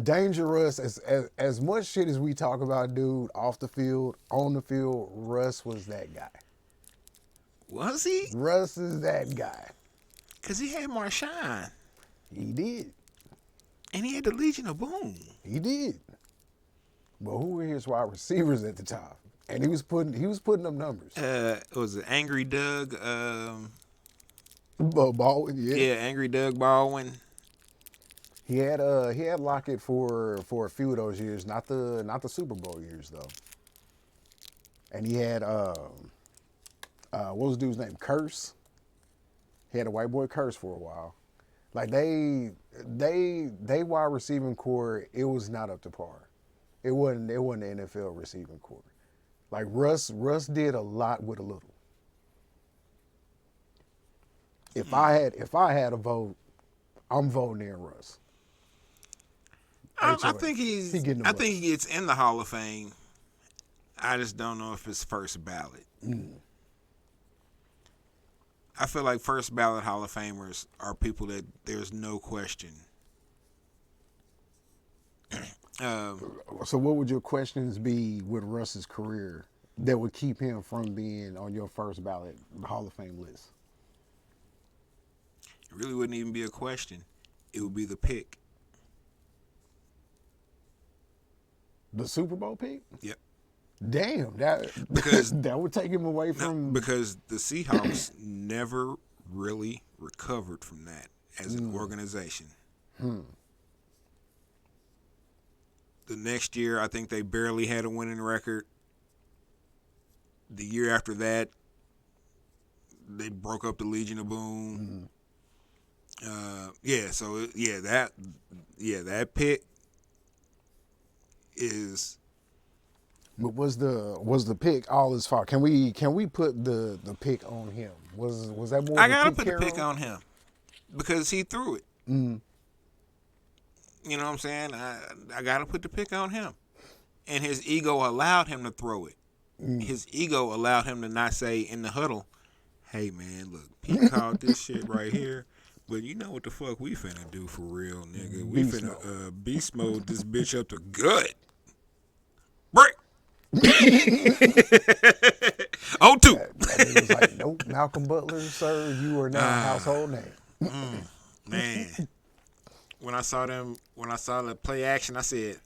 Speaker 1: Dangerous as much shit as we talk about, dude, off the field, on the field, Russ was that guy.
Speaker 2: Was he?
Speaker 1: Russ is that guy.
Speaker 2: Because he had Marshawn.
Speaker 1: He did.
Speaker 2: And he had the Legion of Boom.
Speaker 1: He did. But who were his wide receivers at the time? And he was putting up numbers.
Speaker 2: Was it Angry Doug?
Speaker 1: Baldwin, yeah.
Speaker 2: Yeah, Angry Doug Baldwin.
Speaker 1: He had Lockett for a few of those years, not the Super Bowl years though. And he had what was the dude's name? Curse. He had a white boy Curse for a while. Like they wide receiving core, it was not up to par. It wasn't the NFL receiving core. Like Russ did a lot with a little. If I had a vote, I'm voting in Russ.
Speaker 2: I think I think he gets in the Hall of Fame. I just don't know if it's first ballot. I feel like first ballot Hall of Famers are people that there's no question.
Speaker 1: So what would your questions be with Russ's career that would keep him from being on your first ballot Hall of Fame list?
Speaker 2: It really wouldn't even be a question. It would be the pick.
Speaker 1: The Super Bowl pick?
Speaker 2: Yep.
Speaker 1: Damn,
Speaker 2: Because
Speaker 1: that would take him away from.
Speaker 2: Because the Seahawks never really recovered from that as an organization. The next year, I think they barely had a winning record. The year after that, they broke up the Legion of Boom. That pick is
Speaker 1: But was the pick all his fault? Can we put the pick on him? Was that more?
Speaker 2: I
Speaker 1: of a
Speaker 2: gotta
Speaker 1: Pete
Speaker 2: put the
Speaker 1: Carroll?
Speaker 2: pick on him because he threw it.
Speaker 1: Mm.
Speaker 2: You know what I'm saying? I gotta put the pick on him, and his ego allowed him to throw it. His ego allowed him to not say in the huddle, "Hey man, look, Pete called this shit right here." But you know what the fuck we finna do for real, nigga? We
Speaker 1: Beast
Speaker 2: finna beast mode this bitch up to gut. Break. On two.
Speaker 1: That nigga was like, nope, Malcolm Butler, sir, you are now a household name.
Speaker 2: Man, when I saw the play action, I said,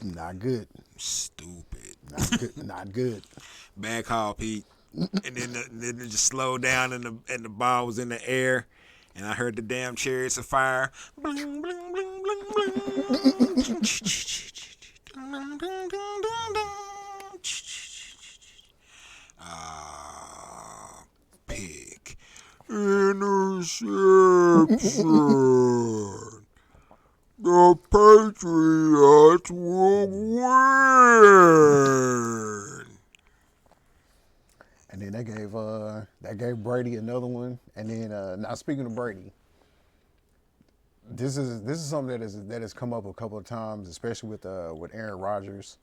Speaker 1: Not good.
Speaker 2: "Stupid,
Speaker 1: Not good. Not good.
Speaker 2: bad call, Pete." And then it just slowed down, and the ball was in the air, and I heard the damn chariots of fire. Bling, bling, bling, bling, bling. Pick. Interception. The Patriots will win.
Speaker 1: And then that gave Brady another one. And then now speaking of Brady, this is something that has come up a couple of times, especially with Aaron Rodgers.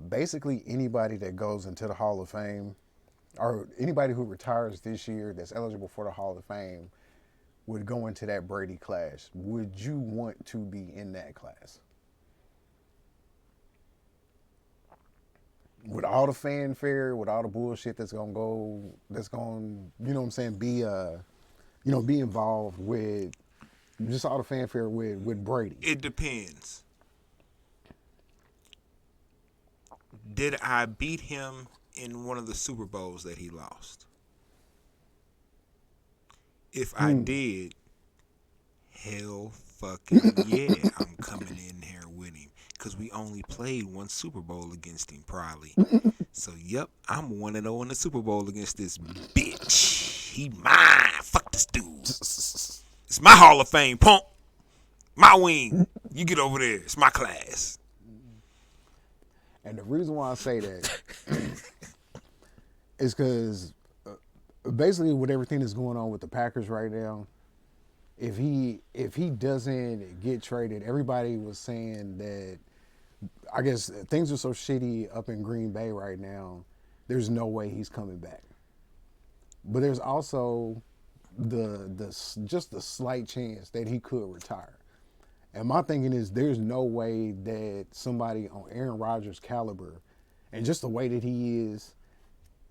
Speaker 1: Basically, anybody that goes into the Hall of Fame, or anybody who retires this year that's eligible for the Hall of Fame, would go into that Brady class. Would you want to be in that class? With all the fanfare, with all the bullshit that's gonna, you know what I'm saying, be involved with just all the fanfare with Brady.
Speaker 2: It depends. Did I beat him in one of the Super Bowls that he lost? If I did, hell fucking yeah, I'm coming in here with him. Because we only played one Super Bowl against him, probably. So, yep, I'm 1-0 in the Super Bowl against this bitch. He mine. Fuck this dude. It's my Hall of Fame, punk. My wing. You get over there. It's my class.
Speaker 1: And the reason why I say that is because basically with everything that's going on with the Packers right now, if he doesn't get traded, everybody was saying that, I guess things are so shitty up in Green Bay right now, there's no way he's coming back. But there's also just the slight chance that he could retire. And my thinking is there's no way that somebody on Aaron Rodgers' caliber and just the way that he is,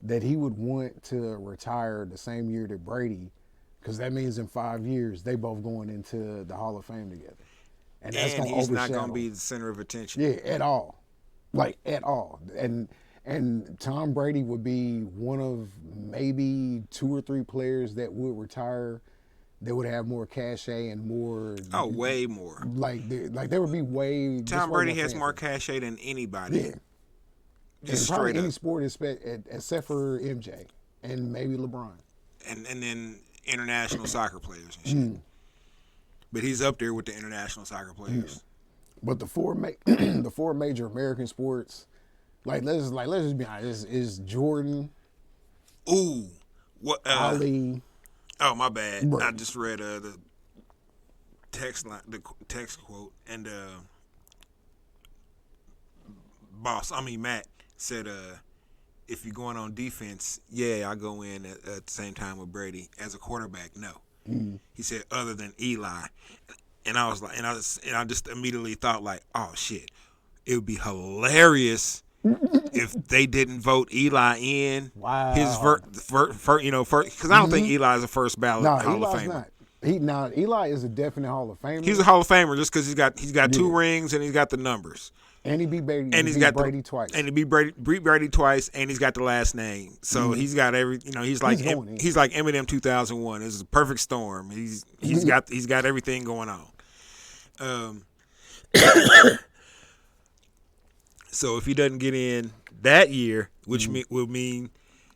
Speaker 1: that he would want to retire the same year that Brady, because that means in 5 years they both going into the Hall of Fame together. And that's going to
Speaker 2: he's
Speaker 1: overshadow.
Speaker 2: not going to be the center of attention.
Speaker 1: Yeah, at all. Like, at all. And Tom Brady would be one of maybe 2 or 3 players that would retire. They would have more cachet and more.
Speaker 2: Oh, way more.
Speaker 1: Like there would be way.
Speaker 2: Tom Brady has more cachet than anybody.
Speaker 1: Yeah. Just and probably any sport except for MJ and maybe LeBron.
Speaker 2: And then international soccer players and shit. But he's up there with the international soccer players.
Speaker 1: But the four major American sports, let's just be honest, is Jordan.
Speaker 2: Ooh, what?
Speaker 1: Ali.
Speaker 2: Oh, my bad.
Speaker 1: Right.
Speaker 2: I just read the text quote, and Matt said, if you're going on defense, yeah, I go in at the same time with Brady. As a quarterback, no. He said, other than Eli, and I was like, and I just immediately thought like, oh shit, it would be hilarious if they didn't vote Eli in.
Speaker 1: Wow.
Speaker 2: His because I don't think Eli is a first ballot Hall of Famer.
Speaker 1: Not. Eli is a definite Hall of Famer.
Speaker 2: He's a Hall of Famer just because he's got 2 rings and he's got the numbers.
Speaker 1: And he beat Brady, twice.
Speaker 2: And he beat Brady twice, and he's got the last name. So he's got he's like Eminem 2001. It's a perfect storm. He's got everything going on. So if he doesn't get in that year, which will mean,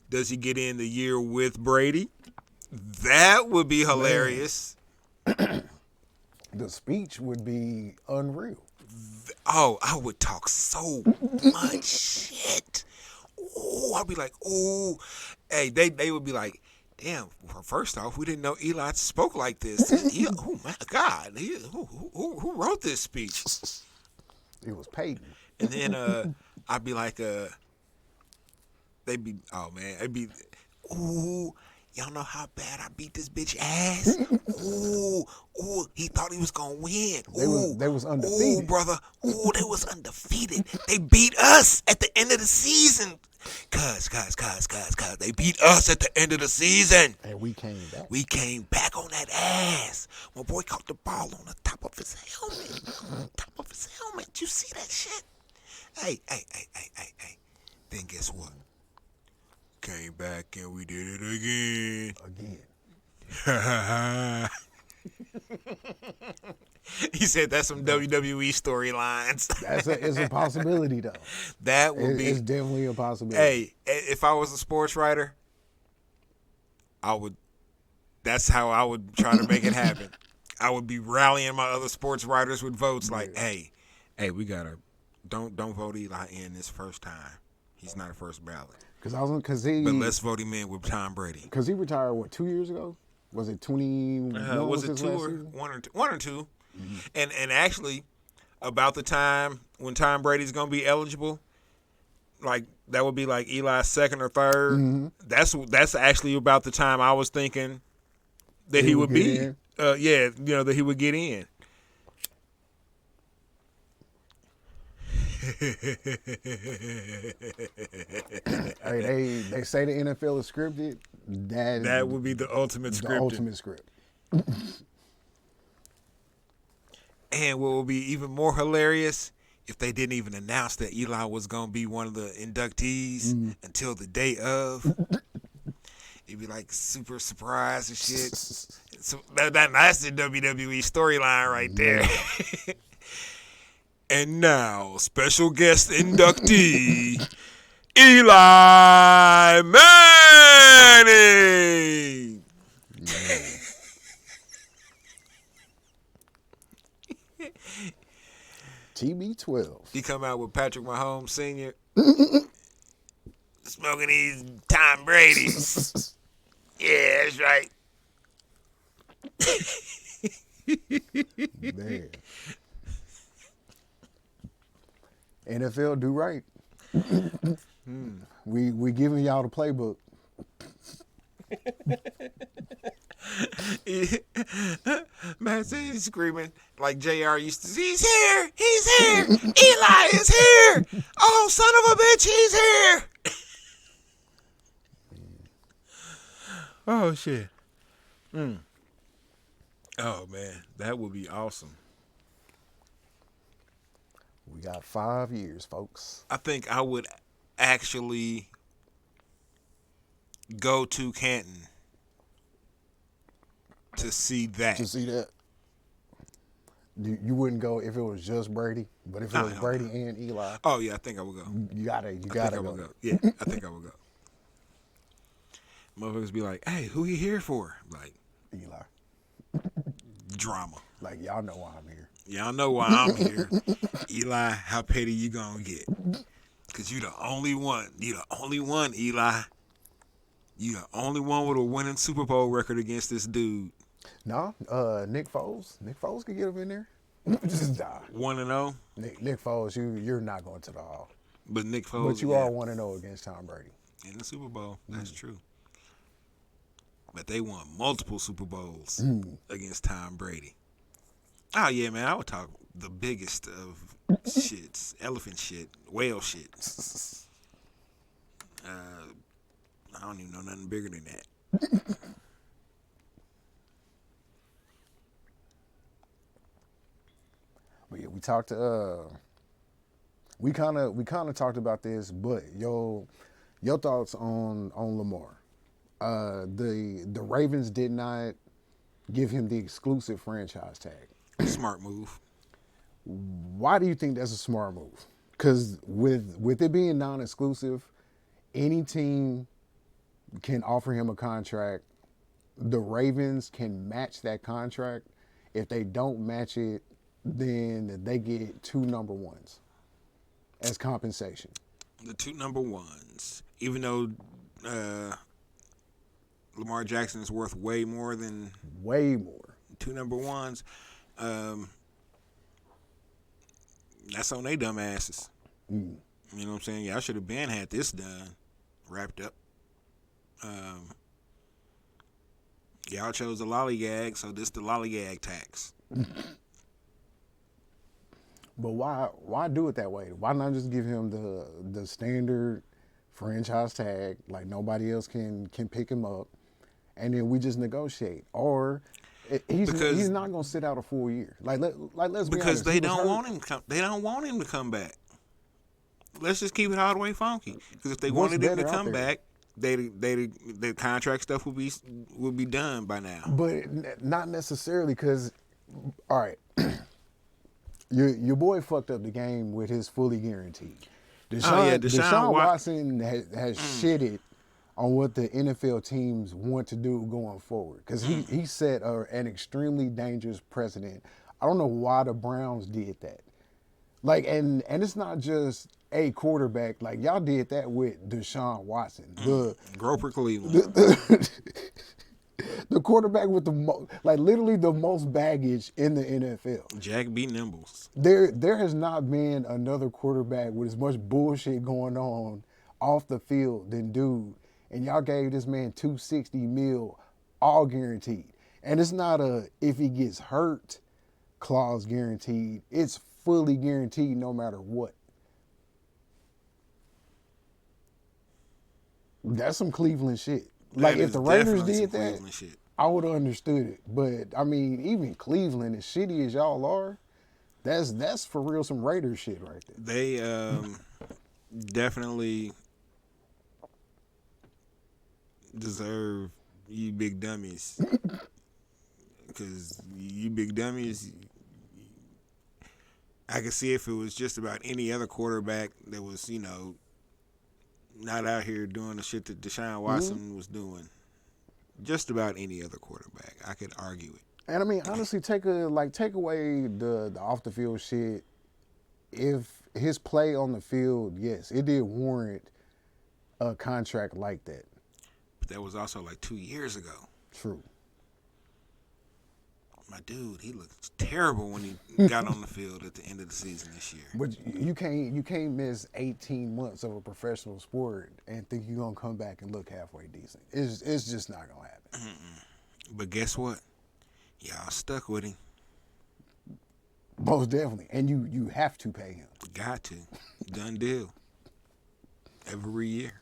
Speaker 2: does he get in the year with Brady? That would be hilarious.
Speaker 1: The speech would be unreal.
Speaker 2: I would talk so much shit. Oh, I'd be like, oh, hey, they would be like, damn. Well, first off, we didn't know Eli spoke like this. Oh my God, who wrote this speech?
Speaker 1: It was Peyton.
Speaker 2: And then I'd be like, they'd be, oh man, it'd be, ooh, y'all know how bad I beat this bitch ass? Ooh, he thought he was gonna win.
Speaker 1: They was undefeated.
Speaker 2: Ooh, brother. Ooh, they was undefeated. They beat us at the end of the season. Cuz, they beat us at the end of the season.
Speaker 1: And we came back.
Speaker 2: We came back on that ass. My boy caught the ball on the top of his helmet. On the top of his helmet. You see that shit? Hey. Then guess what? Came back and we did it again. He said that's some WWE storylines.
Speaker 1: It's a possibility though.
Speaker 2: That would be.
Speaker 1: It's definitely a possibility.
Speaker 2: Hey, if I was a sports writer, I would. That's how I would try to make it happen. I would be rallying my other sports writers with votes like, hey, we gotta don't vote Eli in this first time. He's not a first ballot. But let's vote him in with Tom Brady.
Speaker 1: Because he retired, what, 2 years ago? Was it 20?
Speaker 2: Was it one or two? Mm-hmm. And actually, about the time when Tom Brady's gonna be eligible, like that would be like Eli's second or third. Mm-hmm. That's actually about the time I was thinking that he would be. That he would get in.
Speaker 1: Hey, they say the NFL is scripted.
Speaker 2: That would be the ultimate script.
Speaker 1: The ultimate script.
Speaker 2: And what would be even more hilarious if they didn't even announce that Eli was going to be one of the inductees until the day of. It'd be like super surprise and shit. So that's the WWE storyline right there. Yeah. And now, special guest inductee, Eli Manning. Yeah.
Speaker 1: TB12.
Speaker 2: He come out with Patrick Mahomes Sr. Smoking these Tom Brady's. Yeah, that's right.
Speaker 1: Man. NFL do right. We giving y'all the playbook.
Speaker 2: Man, he's screaming like JR used to. He's here! He's here! Eli is here! Oh, son of a bitch, he's here! Oh shit. Oh man, that would be awesome.
Speaker 1: We got 5 years, folks.
Speaker 2: I think I would actually go to Canton to see that.
Speaker 1: You wouldn't go if it was just Brady, but if it was Brady and Eli.
Speaker 2: Oh yeah, I think I would go.
Speaker 1: You gotta go.
Speaker 2: Yeah, I think I would go. Motherfuckers be like, "Hey, who you here for?" Like
Speaker 1: Eli.
Speaker 2: Drama.
Speaker 1: Like y'all know why I'm here.
Speaker 2: Y'all know why I'm here. Eli, how petty you gonna get? Cause you the only one. You the only one, Eli. You the only one with a winning Super Bowl record against this dude.
Speaker 1: No, Nick Foles. Nick Foles could get him in there. Just die.
Speaker 2: 1-0.
Speaker 1: Nick Foles, you're not going to the Hall.
Speaker 2: But Nick Foles.
Speaker 1: But you are 1-0 against Tom Brady.
Speaker 2: In the Super Bowl. That's true. But they won multiple Super Bowls against Tom Brady. Oh yeah, man, I would talk the biggest of shits. Elephant shit. Whale shit. I don't even know nothing bigger than that.
Speaker 1: But yeah, we talked we kind of talked about this, but your thoughts on Lamar. The Ravens did not give him the exclusive franchise tag.
Speaker 2: Smart move.
Speaker 1: Why do you think that's a smart move? Because with it being non-exclusive, any team can offer him a contract. The Ravens can match that contract. If they don't match it, then they get 2 number ones as compensation.
Speaker 2: The 2 number ones, even though Lamar Jackson is worth way more than
Speaker 1: Way more.
Speaker 2: 2 number ones, that's on they dumb asses. You know what I'm saying? Y'all should have been had this done, wrapped up. Y'all chose the lollygag, so this the lollygag tax.
Speaker 1: But why do it that way? Why not just give him the standard franchise tag, like nobody else can pick him up, and then we just negotiate? Or he's not gonna sit out a full year. Let's be
Speaker 2: Because
Speaker 1: honest,
Speaker 2: they
Speaker 1: he was
Speaker 2: don't
Speaker 1: hurt.
Speaker 2: want him. They don't want him to come back. Let's just keep it all the way funky. Because if they
Speaker 1: What's
Speaker 2: wanted him to
Speaker 1: better out
Speaker 2: come
Speaker 1: there?
Speaker 2: back, the contract stuff would be done by now.
Speaker 1: But not necessarily, because all right, your boy fucked up the game with his fully guaranteed. Deshaun Watson has shitted on what the NFL teams want to do going forward, because he set an extremely dangerous precedent. I don't know why the Browns did that. And it's not just a quarterback. Like, y'all did that with Deshaun Watson.
Speaker 2: Groper Cleveland.
Speaker 1: The quarterback with the literally the most baggage in the NFL.
Speaker 2: Jack B. Nimbles.
Speaker 1: There has not been another quarterback with as much bullshit going on off the field than dude. And y'all gave this man $260 million, all guaranteed. And it's not a if he gets hurt clause guaranteed. It's fully guaranteed no matter what. That's some Cleveland shit. Like, if the Raiders did that, I would have understood it. But I mean, even Cleveland, as shitty as y'all are, that's for real some Raiders shit right there.
Speaker 2: They definitely deserve you big dummies. Because you big dummies, I could see if it was just about any other quarterback that was, not out here doing the shit that Deshaun Watson was doing. Just about any other quarterback, I could argue it.
Speaker 1: And I mean, honestly, take away the off the field shit. If his play on the field, yes, it did warrant a contract like that.
Speaker 2: But that was also like 2 years ago.
Speaker 1: True.
Speaker 2: My dude, he looked terrible when he got on the field at the end of the season this year.
Speaker 1: But you can't miss 18 months of a professional sport and think you're gonna come back and look halfway decent. It's just not gonna happen.
Speaker 2: But guess what? Y'all stuck with him.
Speaker 1: Most definitely, and you have to pay him.
Speaker 2: Got to. Done deal. Every year.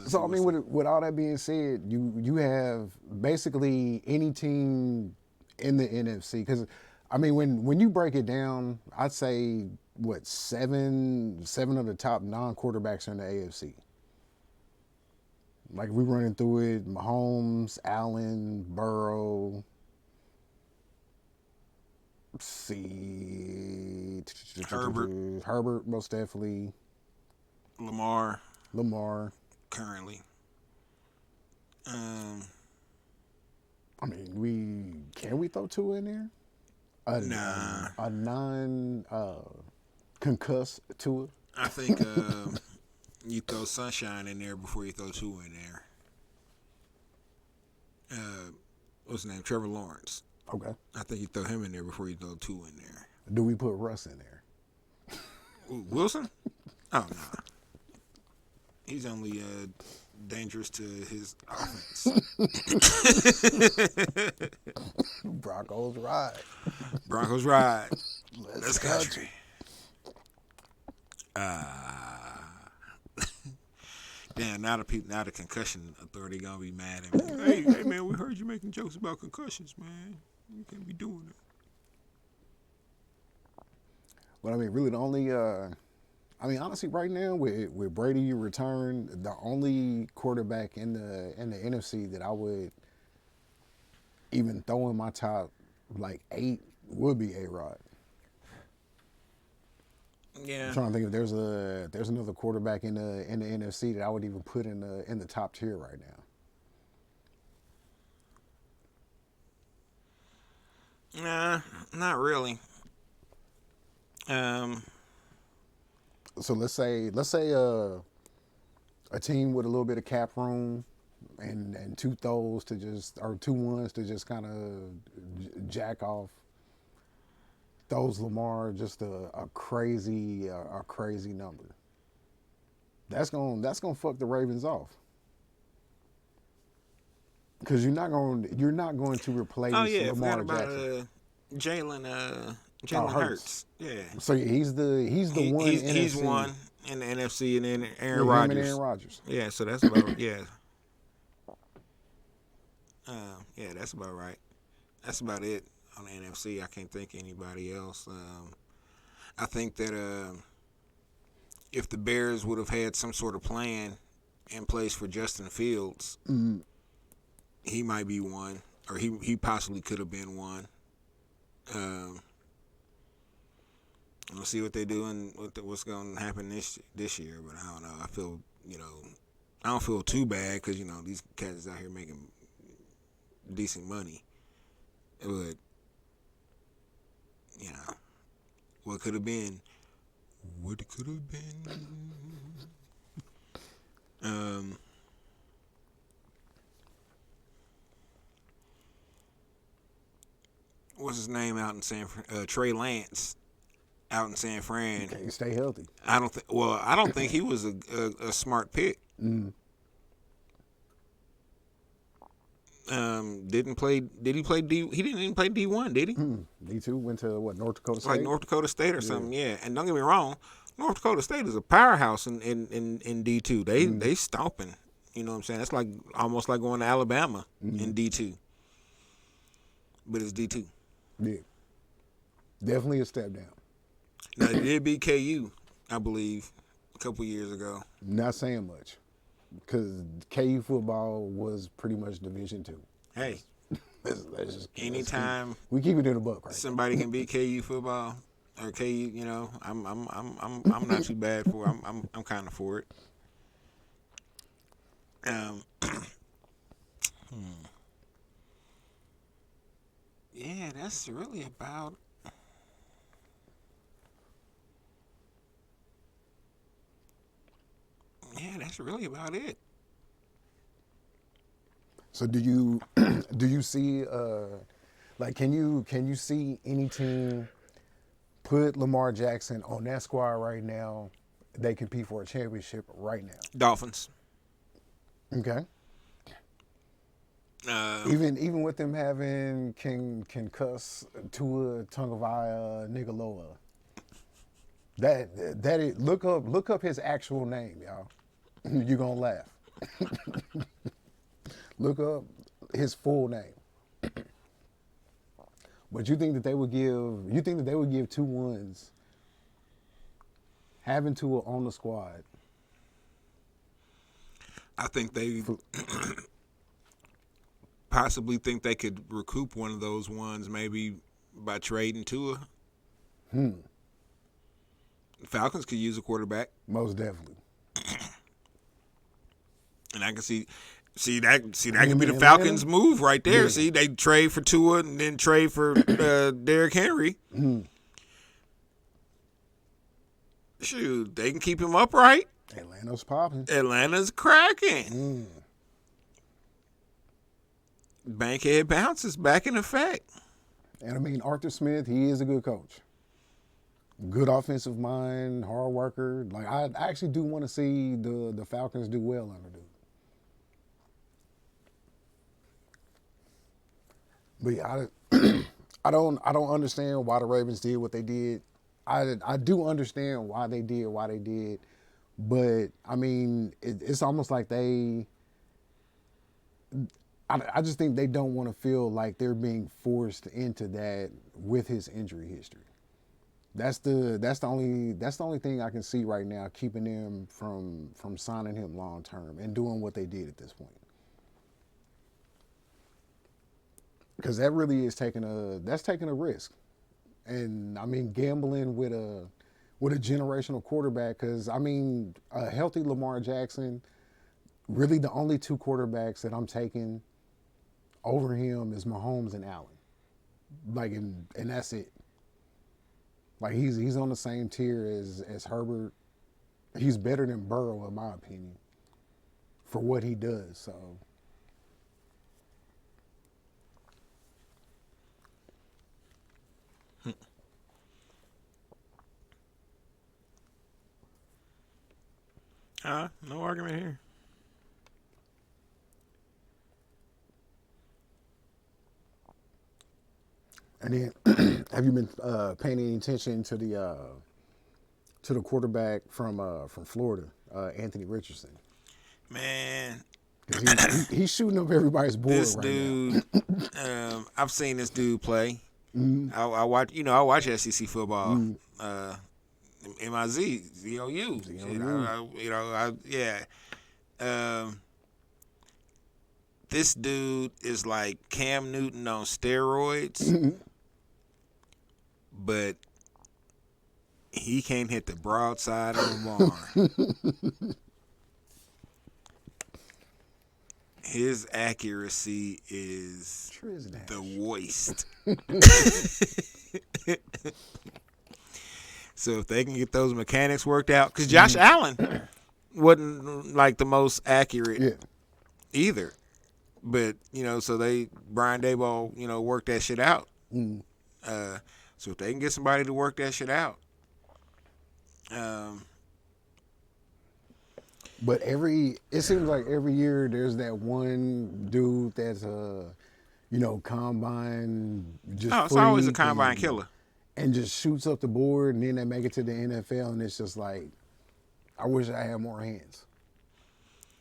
Speaker 1: So I mean, with all that being said, you have basically any team in the NFC, because I mean, when you break it down, I'd say seven of the top non-quarterbacks are in the AFC. Like, we running through it: Mahomes, Allen, Burrow. Let's see, Herbert, most definitely.
Speaker 2: Lamar. Currently.
Speaker 1: I mean, can we throw Tua in there?
Speaker 2: Nah.
Speaker 1: A concussed Tua.
Speaker 2: I think you throw Sunshine in there before you throw Tua in there. What's his name? Trevor Lawrence.
Speaker 1: Okay.
Speaker 2: I think you throw him in there before you throw Tua in there.
Speaker 1: Do we put Russ in there?
Speaker 2: Wilson? Oh, no. He's only dangerous to his offense.
Speaker 1: Broncos ride.
Speaker 2: Let's country. Damn, now the concussion authority gonna be mad at me. Hey man, we heard you making jokes about concussions, man. You can't be doing it.
Speaker 1: But I mean, really, the only honestly, right now with Brady return, the only quarterback in the NFC that I would even throw in my top 8 would be A-Rod.
Speaker 2: Yeah.
Speaker 1: I'm trying to think if there's another quarterback in the NFC that I would even put in the top tier right now.
Speaker 2: Nah, not really. Um,
Speaker 1: So let's say a team with a little bit of cap room and two throws to just or two ones to just kind of jack off throws Lamar just a crazy number. That's gonna fuck the Ravens off because you're not going to
Speaker 2: oh
Speaker 1: replace
Speaker 2: yeah, forgot
Speaker 1: Lamar
Speaker 2: about
Speaker 1: Jackson.
Speaker 2: Jalen
Speaker 1: Oh,
Speaker 2: Jalen
Speaker 1: Hurts.
Speaker 2: Hurts. Yeah,
Speaker 1: So yeah, he's the one
Speaker 2: he's
Speaker 1: NFC.
Speaker 2: one in the NFC, and then
Speaker 1: Yeah,
Speaker 2: Aaron
Speaker 1: him and Aaron
Speaker 2: Rodgers.
Speaker 1: Rodgers.
Speaker 2: Yeah, so that's about yeah. Yeah, that's about right. That's about it on the NFC. I can't think of anybody else. I think that if the Bears would have had some sort of plan in place for Justin Fields, he might be one, or he possibly could have been one. Um, we'll see what they do and what's going to happen this year. But I don't know. I feel I don't feel too bad because these cats out here making decent money, but you know what could have been. What could have been. Um, what's his name out in Trey Lance out in San Fran.
Speaker 1: Can't stay healthy.
Speaker 2: I don't think he was a smart pick.
Speaker 1: Mm.
Speaker 2: Didn't play. Did he play D? He didn't even play D1, did he?
Speaker 1: D2 went to what, North Dakota State?
Speaker 2: Like North Dakota State or something. Yeah. And don't get me wrong, North Dakota State is a powerhouse in D2. They stomping. You know what I'm saying? That's like almost like going to Alabama in D2, but it's D2.
Speaker 1: Yeah, definitely a step down.
Speaker 2: Now they did beat KU, I believe, a couple years ago.
Speaker 1: Not saying much because KU football was pretty much Division 2.
Speaker 2: Hey, anytime
Speaker 1: we keep it in the book, right?
Speaker 2: somebody can beat KU football or KU, I'm not too bad for. I'm kind of for it. Yeah, that's really about. Yeah, that's really about it.
Speaker 1: So do you do you see like can you see any team put Lamar Jackson on that squad right now? They compete for a championship right now.
Speaker 2: Dolphins.
Speaker 1: Okay.
Speaker 2: Uh,
Speaker 1: Even with them having can cuss Tua Tagovailoa Nigaloa. Look up his actual name, y'all. You're gonna laugh. Look up his full name. But you think that they would give 2 1s having Tua on the squad?
Speaker 2: I think they possibly think they could recoup one of those ones maybe by trading Tua. The Falcons could use a quarterback,
Speaker 1: Most definitely.
Speaker 2: and I can see that could be the
Speaker 1: Atlanta?
Speaker 2: Falcons' move right there.
Speaker 1: Yeah.
Speaker 2: See, they trade for Tua and then trade for Derrick Henry. Shoot, they can keep him upright.
Speaker 1: Atlanta's popping.
Speaker 2: Atlanta's cracking. Bankhead bounces back in effect.
Speaker 1: And I mean, Arthur Smith, he is a good coach. Good offensive mind, hard worker. Like I actually do want to see the Falcons do well under dude. But yeah, I don't understand why the Ravens did what they did. I do understand why they did, but I mean it's almost like I just think they don't want to feel like they're being forced into that with his injury history. That's the only thing I can see right now keeping them from signing him long term and doing what they did at this point. Because that really is taking a risk, and I mean gambling with a generational quarterback. Because I mean a healthy Lamar Jackson, really the only two quarterbacks that I'm taking over him is Mahomes and Allen. Like, and that's it. Like he's on the same tier as Herbert. He's better than Burrow in my opinion for what he does. So
Speaker 2: no argument here.
Speaker 1: and then have you been paying any attention to the quarterback from Florida, Anthony Richardson?
Speaker 2: Man,
Speaker 1: Because he's shooting up everybody's board
Speaker 2: this
Speaker 1: right
Speaker 2: dude, I've seen this dude play. I watch, I watch SEC football. MIZ, ZOU. Yeah. Um, this dude is like Cam Newton on steroids, but he can't hit the broadside of a barn. His accuracy is the worst. So if they can get those mechanics worked out, because Josh Allen wasn't like the most accurate either, but so Brian Daboll worked that shit out. So if they can get somebody to work that shit out,
Speaker 1: but it seems like every year there's that one dude that's combine just
Speaker 2: it's always a combine killer.
Speaker 1: And just shoots up the board, and then they make it to the NFL, and it's just like, I wish I had more hands.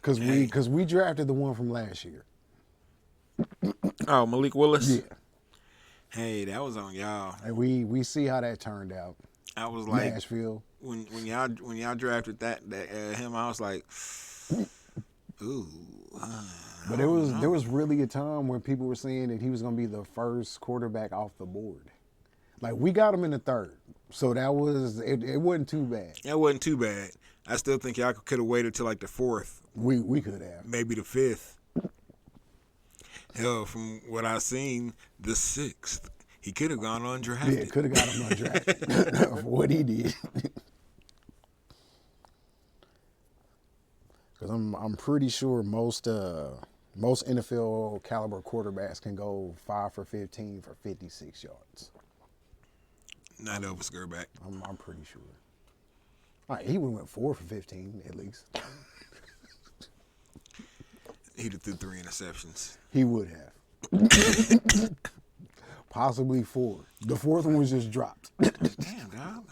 Speaker 1: Because we drafted the one from last year.
Speaker 2: Oh, Malik Willis?
Speaker 1: Yeah.
Speaker 2: Hey, that was on y'all.
Speaker 1: And we see how that turned out.
Speaker 2: I was like,
Speaker 1: Nashville.
Speaker 2: When y'all drafted that him, I was like, ooh.
Speaker 1: But there was really a time when people were saying that he was going to be the first quarterback off the board. Like, we got him in the third, so that was it wasn't too bad.
Speaker 2: It wasn't too bad. I still think y'all could have waited till like the fourth.
Speaker 1: We could have.
Speaker 2: Maybe the fifth. Hell, from what I've seen, the sixth. He could have gone undrafted.
Speaker 1: Yeah, could have got him undrafted for what he did. Because I'm pretty sure most NFL caliber quarterbacks can go 5 for 15 for 56 yards.
Speaker 2: Not Elvis Gerback.
Speaker 1: I'm pretty sure. All right, he would have went 4 for 15 at least.
Speaker 2: He'd have threw 3 interceptions.
Speaker 1: He would have. Possibly 4. The fourth one was just dropped.
Speaker 2: Damn, dog.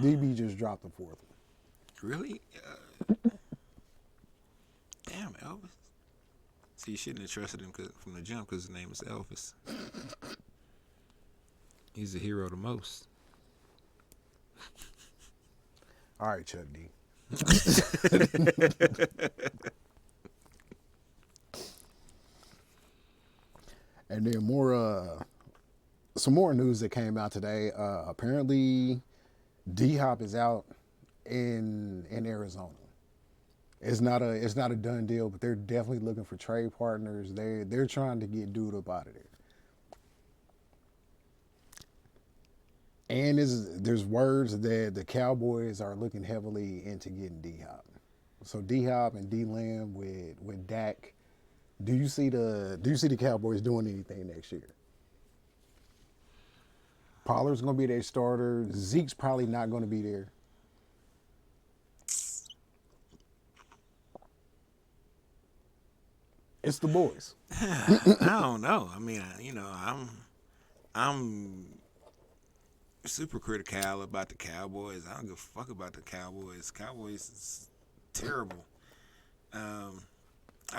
Speaker 1: DB just dropped the fourth one.
Speaker 2: Really? Damn, Elvis. See, you shouldn't have trusted him from the jump because his name is Elvis. He's the hero the most.
Speaker 1: All right, Chuck D. And then some more news that came out today. Apparently, D-Hop is out in Arizona. It's not a done deal, but they're definitely looking for trade partners. They're trying to get dude up out of there. And there's words that the Cowboys are looking heavily into getting D-Hop. So D-Hop and D-Lamb with Dak. Do you see the Cowboys doing anything next year? Pollard's going to be their starter. Zeke's probably not going to be there. It's the boys.
Speaker 2: I don't know. I mean, I'm super critical about the Cowboys. I don't give a fuck about the Cowboys. Cowboys is terrible. I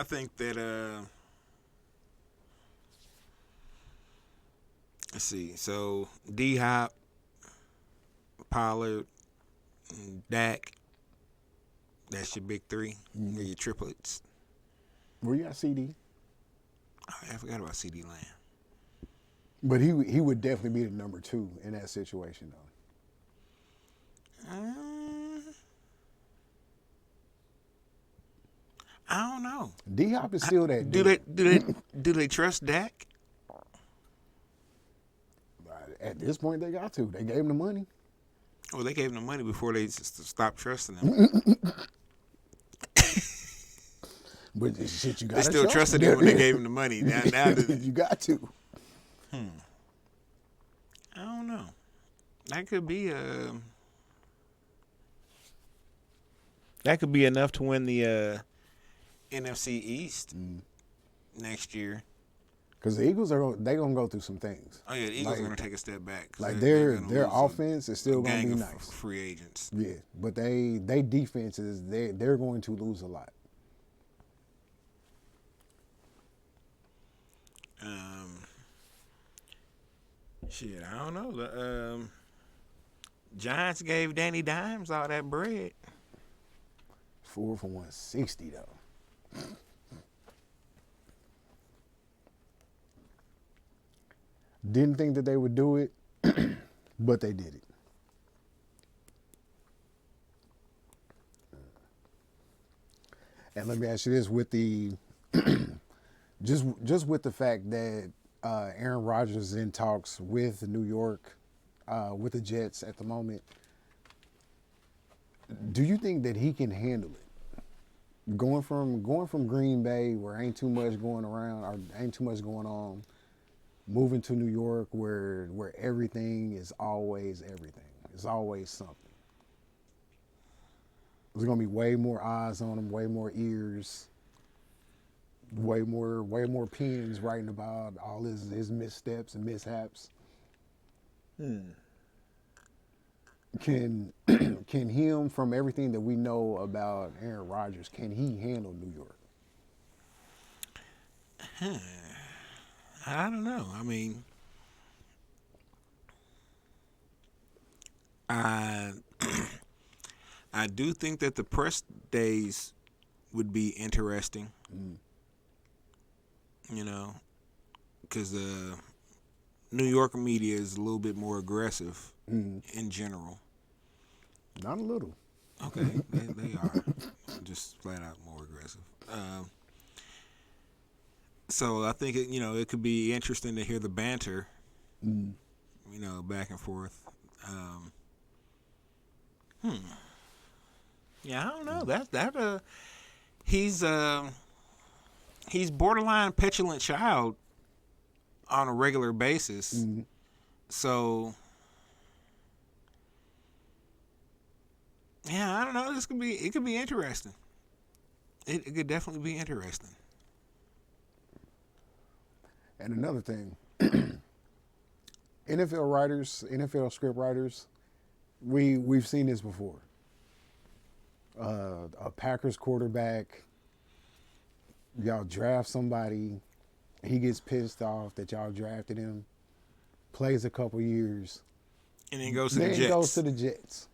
Speaker 2: think that let's see. So D-Hop, Pollard, and Dak. That's your big three. Mm-hmm. Your triplets.
Speaker 1: Where you got CD?
Speaker 2: Oh, I forgot about CD Lamb.
Speaker 1: But he would definitely be the number 2 in that situation, though.
Speaker 2: I don't know.
Speaker 1: D-Hop is still that dude.
Speaker 2: Do they trust Dak?
Speaker 1: At this point, they got to. They gave him the money.
Speaker 2: Well, they gave him the money before they stopped trusting him.
Speaker 1: But shit, you got
Speaker 2: They
Speaker 1: to
Speaker 2: still trusted him when they gave him the money. Now
Speaker 1: you got to.
Speaker 2: I don't know. That could be enough to win the NFC East next year.
Speaker 1: Because the Eagles they're gonna go through some things.
Speaker 2: Oh yeah, the Eagles are gonna take a step back.
Speaker 1: Like their offense is still gonna be nice.
Speaker 2: Free agents.
Speaker 1: Yeah, but they defense is they're going to lose a lot.
Speaker 2: Shit, I don't know. The Giants gave Danny Dimes all that bread.
Speaker 1: 4 for 160 though. Didn't think that they would do it, but they did it. And let me ask you this: with the just with the fact that Aaron Rodgers is in talks with New York, with the Jets at the moment, do you think that he can handle it? Going from Green Bay, where ain't too much going around or ain't too much going on, moving to New York, where everything is always everything. It's always something. There's gonna be way more eyes on him, way more ears, way more pens writing about all his missteps and mishaps. Can him, from everything that we know about Aaron Rodgers, can he handle New York?
Speaker 2: I don't know. I mean, I do think that the press days would be interesting. You know, because the New York media is a little bit more aggressive in general.
Speaker 1: Not a little.
Speaker 2: Okay, they are just flat out more aggressive. So I think it could be interesting to hear the banter, back and forth. Yeah, I don't know. He's borderline petulant child on a regular basis. So yeah, I don't know. It could be interesting. It could definitely be interesting.
Speaker 1: And another thing, NFL writers, NFL script writers, we've seen this before. A Packers quarterback, y'all draft somebody, he gets pissed off that y'all drafted him, plays a couple years,
Speaker 2: and then goes to the Jets.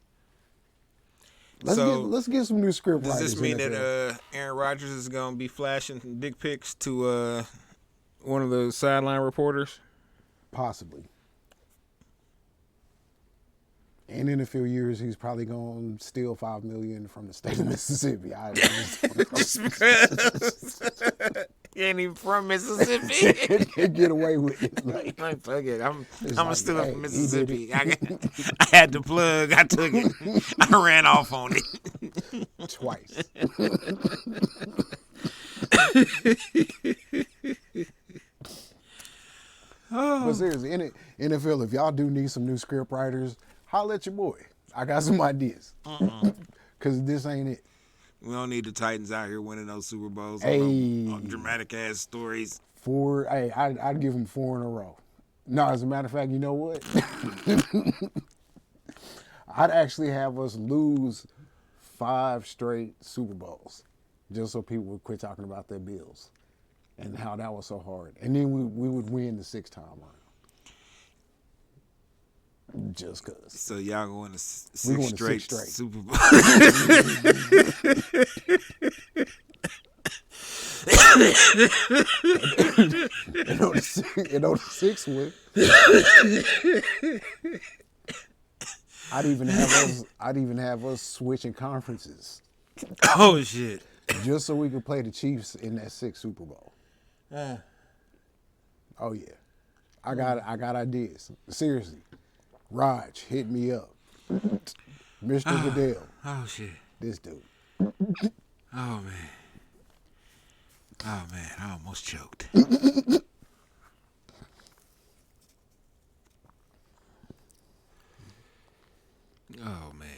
Speaker 1: Let's get some new script writers.
Speaker 2: Does this mean that Aaron Rodgers is going to be flashing dick pics to one of the sideline reporters?
Speaker 1: Possibly. And in a few years, he's probably going to steal $5 million from the state of Mississippi.
Speaker 2: Just because he ain't even from Mississippi.
Speaker 1: Get away with it.
Speaker 2: Like, fuck it. I'm gonna steal it from Mississippi. I had the plug. I took it. I ran off on it
Speaker 1: twice. But seriously, NFL, if y'all do need some new script writers, holla at your boy. I got some ideas. Because this ain't it.
Speaker 2: We don't need the Titans out here winning those Super Bowls on dramatic ass stories.
Speaker 1: I'd give them 4 in a row. No, as a matter of fact, you know what? I'd actually have us lose 5 straight Super Bowls, just so people would quit talking about their Bills and how that was so hard. And then we would win the 6th time around. Just cause.
Speaker 2: So y'all going to 6 straight Super Bowls.
Speaker 1: and on the 6th one, I'd even have us switching conferences.
Speaker 2: Oh shit!
Speaker 1: Just so we could play the Chiefs in that 6th Super Bowl. Oh yeah. I got ideas. Seriously. Raj, hit me up. Mr. Goodell.
Speaker 2: Oh shit.
Speaker 1: This dude.
Speaker 2: Oh man. Oh man, I almost choked. Oh man.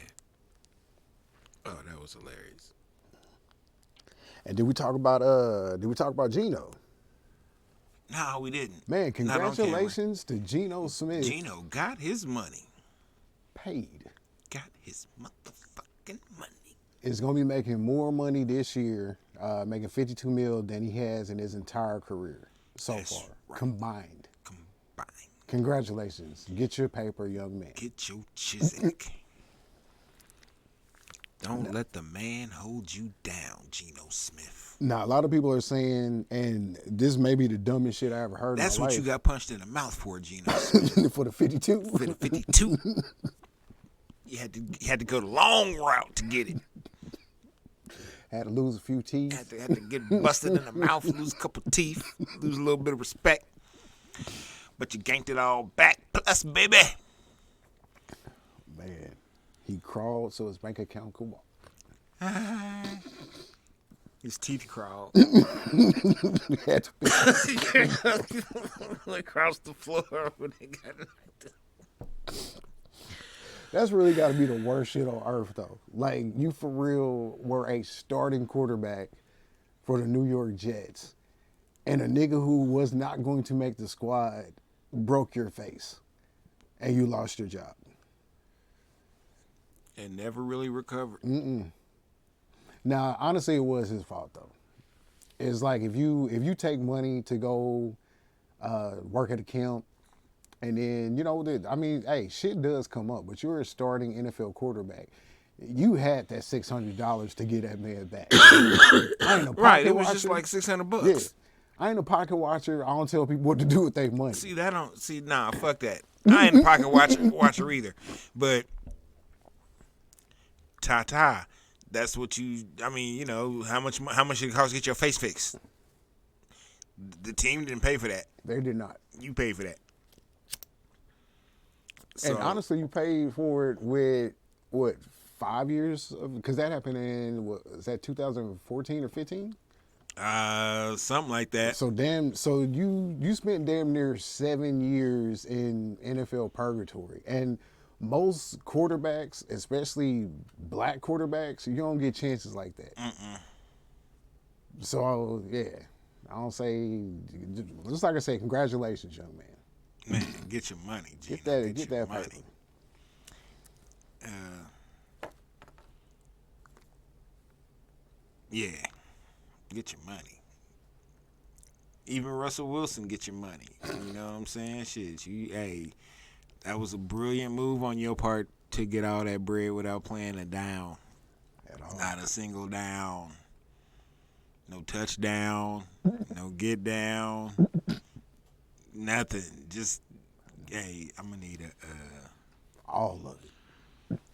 Speaker 2: Oh, that was hilarious.
Speaker 1: And did we talk about Geno?
Speaker 2: No, we didn't.
Speaker 1: Man,
Speaker 2: Not on camera.
Speaker 1: congratulations to Geno Smith.
Speaker 2: Geno got his money.
Speaker 1: Paid.
Speaker 2: Got his motherfucking money.
Speaker 1: Is going to be making more money this year, making $52 million than he has in his entire career so
Speaker 2: That's
Speaker 1: far,
Speaker 2: right.
Speaker 1: combined.
Speaker 2: Combined.
Speaker 1: Congratulations. Get your paper, young man.
Speaker 2: Get your Chiswick. Don't let the man hold you down, Geno Smith.
Speaker 1: Now, a lot of people are saying, and this may be the dumbest shit I ever heard
Speaker 2: That's
Speaker 1: in my
Speaker 2: what
Speaker 1: life.
Speaker 2: you got punched in the mouth for, Geno Smith.
Speaker 1: For the 52?
Speaker 2: For the 52. You had to go the long route to get it.
Speaker 1: Had to lose a few teeth.
Speaker 2: Had to get busted in the mouth, lose a couple teeth, lose a little bit of respect. But you ganked it all back. Plus, baby.
Speaker 1: Man, he crawled so his bank account could walk.
Speaker 2: His teeth crawled.
Speaker 1: Had to be.
Speaker 2: Across the floor when they got it.
Speaker 1: That's really got to be the worst shit on earth, though. Like, you for real were a starting quarterback for the New York Jets, and a nigga who was not going to make the squad broke your face, and you lost your job.
Speaker 2: And never really recovered.
Speaker 1: Now, honestly, it was his fault, though. It's like if you take money to go work at a camp, and then, hey, shit does come up, but you're a starting NFL quarterback. You had that $600 to get that man back. I ain't a pocket
Speaker 2: Right, it was
Speaker 1: watcher.
Speaker 2: just like $600.
Speaker 1: Yeah. I ain't a pocket watcher. I don't tell people what to do with their money.
Speaker 2: Nah, fuck that. I ain't a pocket watcher either. But ta-ta. That's what how much did it cost to get your face fixed? The team didn't pay for that.
Speaker 1: They did not.
Speaker 2: You paid for that.
Speaker 1: And honestly, you paid for it with, 5 years? Because that happened in, was that 2014 or 15?
Speaker 2: Something like that.
Speaker 1: So you spent damn near 7 years in NFL purgatory. And most quarterbacks, especially black quarterbacks, you don't get chances like that. So, yeah. I don't say, just like I say, congratulations, young man.
Speaker 2: Man, get your money, Gino.
Speaker 1: Get that money.
Speaker 2: Yeah, get your money. Even Russell Wilson, get your money. You know what I'm saying? Shit, that was a brilliant move on your part to get all that bread without playing a down.
Speaker 1: At all.
Speaker 2: Not a single down. No touchdown. No get down. Nothing. Just, I'm going to need
Speaker 1: all of it.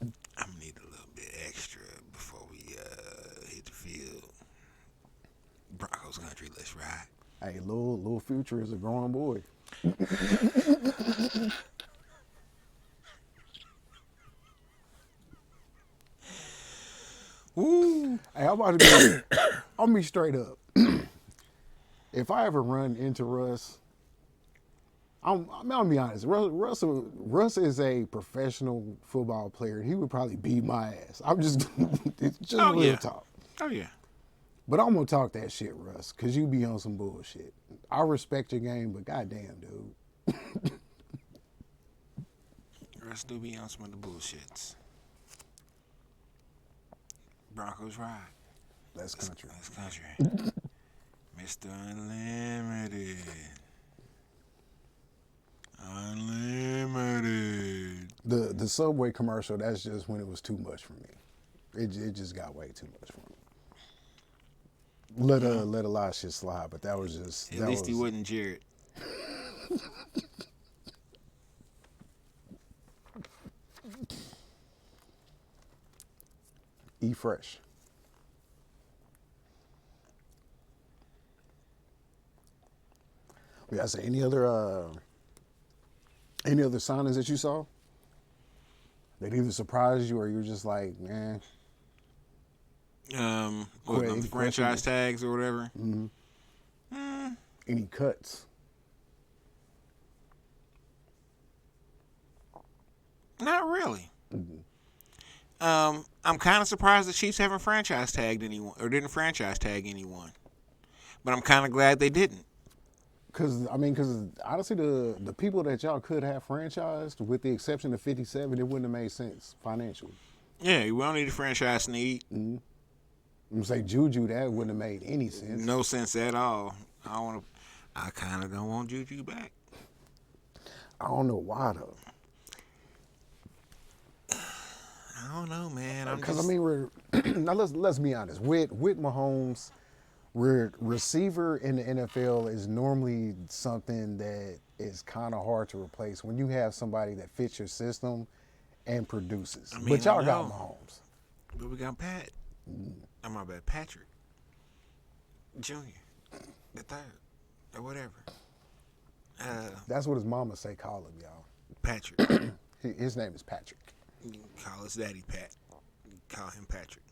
Speaker 2: I'm going to need a little bit extra before we hit the field. Broncos country, let's ride.
Speaker 1: Hey, little Future is a growing boy.
Speaker 2: Woo.
Speaker 1: Hey, I'll be straight up. If I ever run into Russ, I'm gonna be honest. Russ is a professional football player. He would probably beat my ass. It's just real talk.
Speaker 2: Oh yeah.
Speaker 1: But I'm gonna talk that shit, Russ, cause you be on some bullshit. I respect your game, but goddamn, dude.
Speaker 2: Russ do be on some of the bullshits. Broncos ride.
Speaker 1: That's country.
Speaker 2: That's country. Mr. Unlimited. Unlimited.
Speaker 1: The Subway commercial, that's just when it was too much for me. It just got way too much for me. Let a lot of shit slide, but that was just.
Speaker 2: At least he wasn't Jared.
Speaker 1: Eat fresh. We gotta say any other Any other signings that you saw that either surprised you or you're just like, man,
Speaker 2: What,
Speaker 1: any
Speaker 2: franchise
Speaker 1: questions?
Speaker 2: tags or whatever.
Speaker 1: Any cuts?
Speaker 2: Not really. I'm kind of surprised the Chiefs haven't franchise tagged anyone or didn't franchise tag anyone, but I'm kind of glad they didn't.
Speaker 1: Because honestly, the people that y'all could have franchised, with the exception of 57, it wouldn't have made sense financially.
Speaker 2: Yeah, we don't need a franchise need.
Speaker 1: I'm gonna say Juju, that wouldn't have made any sense.
Speaker 2: No sense at all. I kind of don't want Juju back.
Speaker 1: I don't know why though.
Speaker 2: I don't know, man.
Speaker 1: Because we're now let's be honest. With Mahomes, receiver in the NFL is normally something that is kind of hard to replace when you have somebody that fits your system and produces. But y'all got Mahomes.
Speaker 2: But we got Pat. I'm my bad, Patrick Junior, the third, or whatever.
Speaker 1: That's what his mama say. Call him, y'all.
Speaker 2: Patrick.
Speaker 1: His name is Patrick.
Speaker 2: You can call his daddy Pat. You can call him Patrick.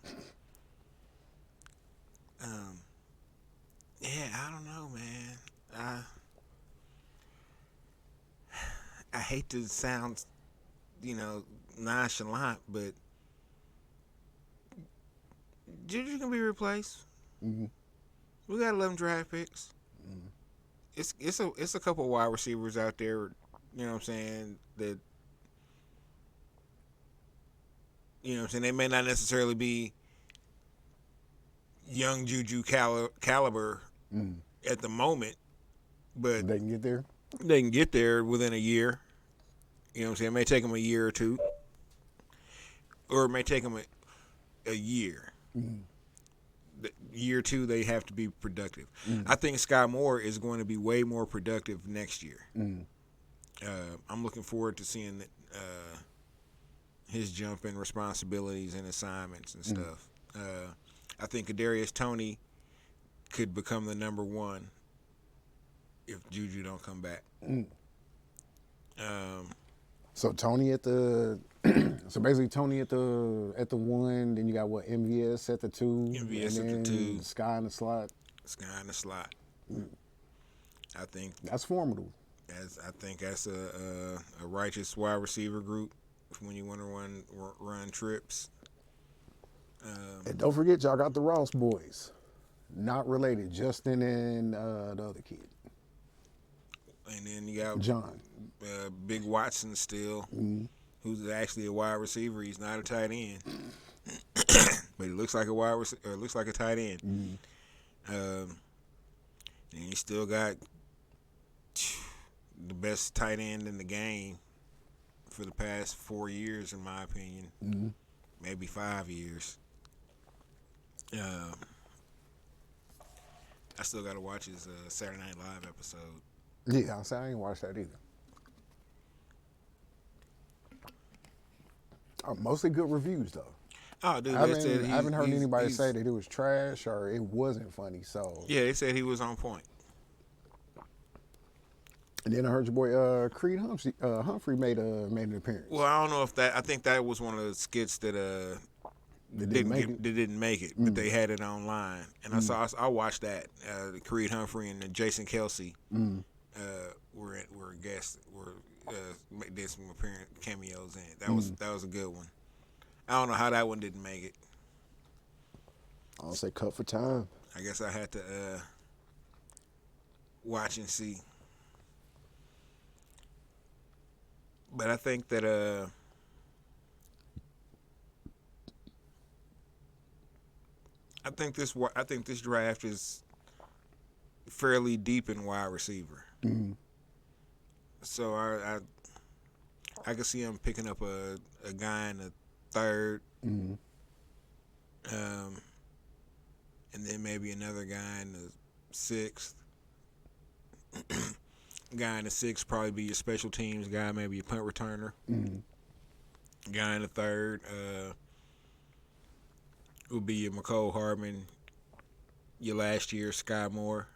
Speaker 2: Yeah, I don't know, man. I hate to sound, nonchalant, but Juju can be replaced.
Speaker 1: Mm-hmm.
Speaker 2: We got 11 draft picks.
Speaker 1: Mm-hmm.
Speaker 2: It's a couple of wide receivers out there. You know what I'm saying? That they may not necessarily be young Juju caliber at the moment, but
Speaker 1: They can get there.
Speaker 2: They can get there within a year. You know what I'm saying? It may take them a year or two, or it may take them a year. Year two, they have to be productive. I think Sky Moore is going to be way more productive next year. I'm looking forward to seeing his jump in responsibilities and assignments and stuff. I think Kadarius Toney could become the number one if Juju don't come back.
Speaker 1: So Tony at the so basically Tony at the one, then you got what, MVS at the 2,
Speaker 2: MVS
Speaker 1: and
Speaker 2: at the 2,
Speaker 1: Sky in the slot.
Speaker 2: Sky in the slot. I think
Speaker 1: that's formidable.
Speaker 2: I think that's a righteous wide receiver group when you want to run trips.
Speaker 1: And don't forget, y'all got the Ross boys, not related, Justin and the other kid.
Speaker 2: And then you got
Speaker 1: John,
Speaker 2: Big Watson still, who's actually a wide receiver. He's not a tight end, but he looks like a wide receiver, or looks like a tight end. And you still got the best tight end in the game for the past 4 years, in my opinion, maybe 5 years. I still got to watch his Saturday Night Live episode.
Speaker 1: Yeah, I ain't watched that either. Mostly good reviews though.
Speaker 2: Oh, dude,
Speaker 1: I haven't heard anybody say that it was trash or it wasn't funny. So
Speaker 2: yeah, they said he was on point.
Speaker 1: And then I heard your boy Creed Humphrey made an appearance.
Speaker 2: Well, I don't know if that. I think that was one of the skits that didn't make it, but they had it online, and I watched that. Creed Humphrey and Jason Kelsey were guests, did some apparent cameos in it. That was a good one. I don't know how that one didn't make it.
Speaker 1: I'll say cut for time.
Speaker 2: I guess I had to watch and see. But I think that I think this draft is fairly deep in wide receiver. So I could see him picking up a guy in the 3rd, and then maybe another guy in the 6th. Guy in the 6th probably be your special teams guy, maybe your punt returner. Guy in the 3rd would be your McCole Hardman, your last year Sky Moore.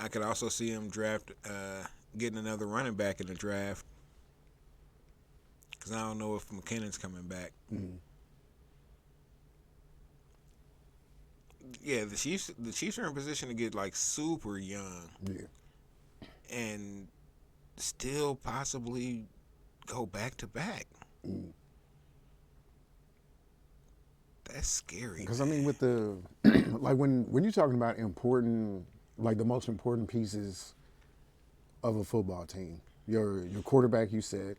Speaker 2: I could also see him getting another running back in the draft. Because I don't know if McKinnon's coming back.
Speaker 1: Mm.
Speaker 2: Yeah, the Chiefs are in position to get like super young.
Speaker 1: Yeah.
Speaker 2: And still possibly go back to back.
Speaker 1: Mm.
Speaker 2: That's scary.
Speaker 1: Because I mean, with the like when you're talking about important, like the most important pieces of a football team, your quarterback, you said.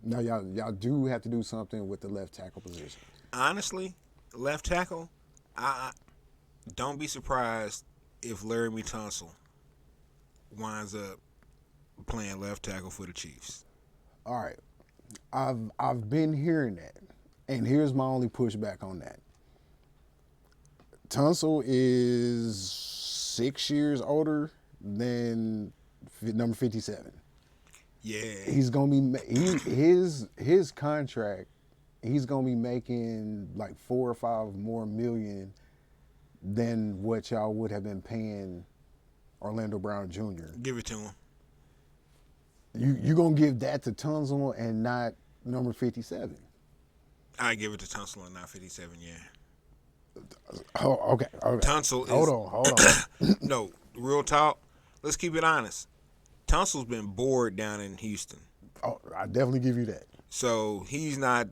Speaker 1: Now y'all do have to do something with the left tackle position.
Speaker 2: Honestly, left tackle, I don't be surprised if Laramie Tunsil winds up playing left tackle for the Chiefs.
Speaker 1: All right, I've been hearing that, and here's my only pushback on that. Tunsil is 6 years older than number 57.
Speaker 2: Yeah,
Speaker 1: He's gonna be his contract. He's gonna be making like 4 or 5 more million than what y'all would have been paying Orlando Brown Jr.
Speaker 2: give it to him.
Speaker 1: You gonna give that to Tunsil and not number 57?
Speaker 2: I give it to Tunsil and not 57. Yeah.
Speaker 1: Oh, okay.
Speaker 2: Tunsil is.
Speaker 1: Hold on.
Speaker 2: No, real talk. Let's keep it honest. Tunsil's been bored down in Houston.
Speaker 1: Oh, I definitely give you that.
Speaker 2: So he's not.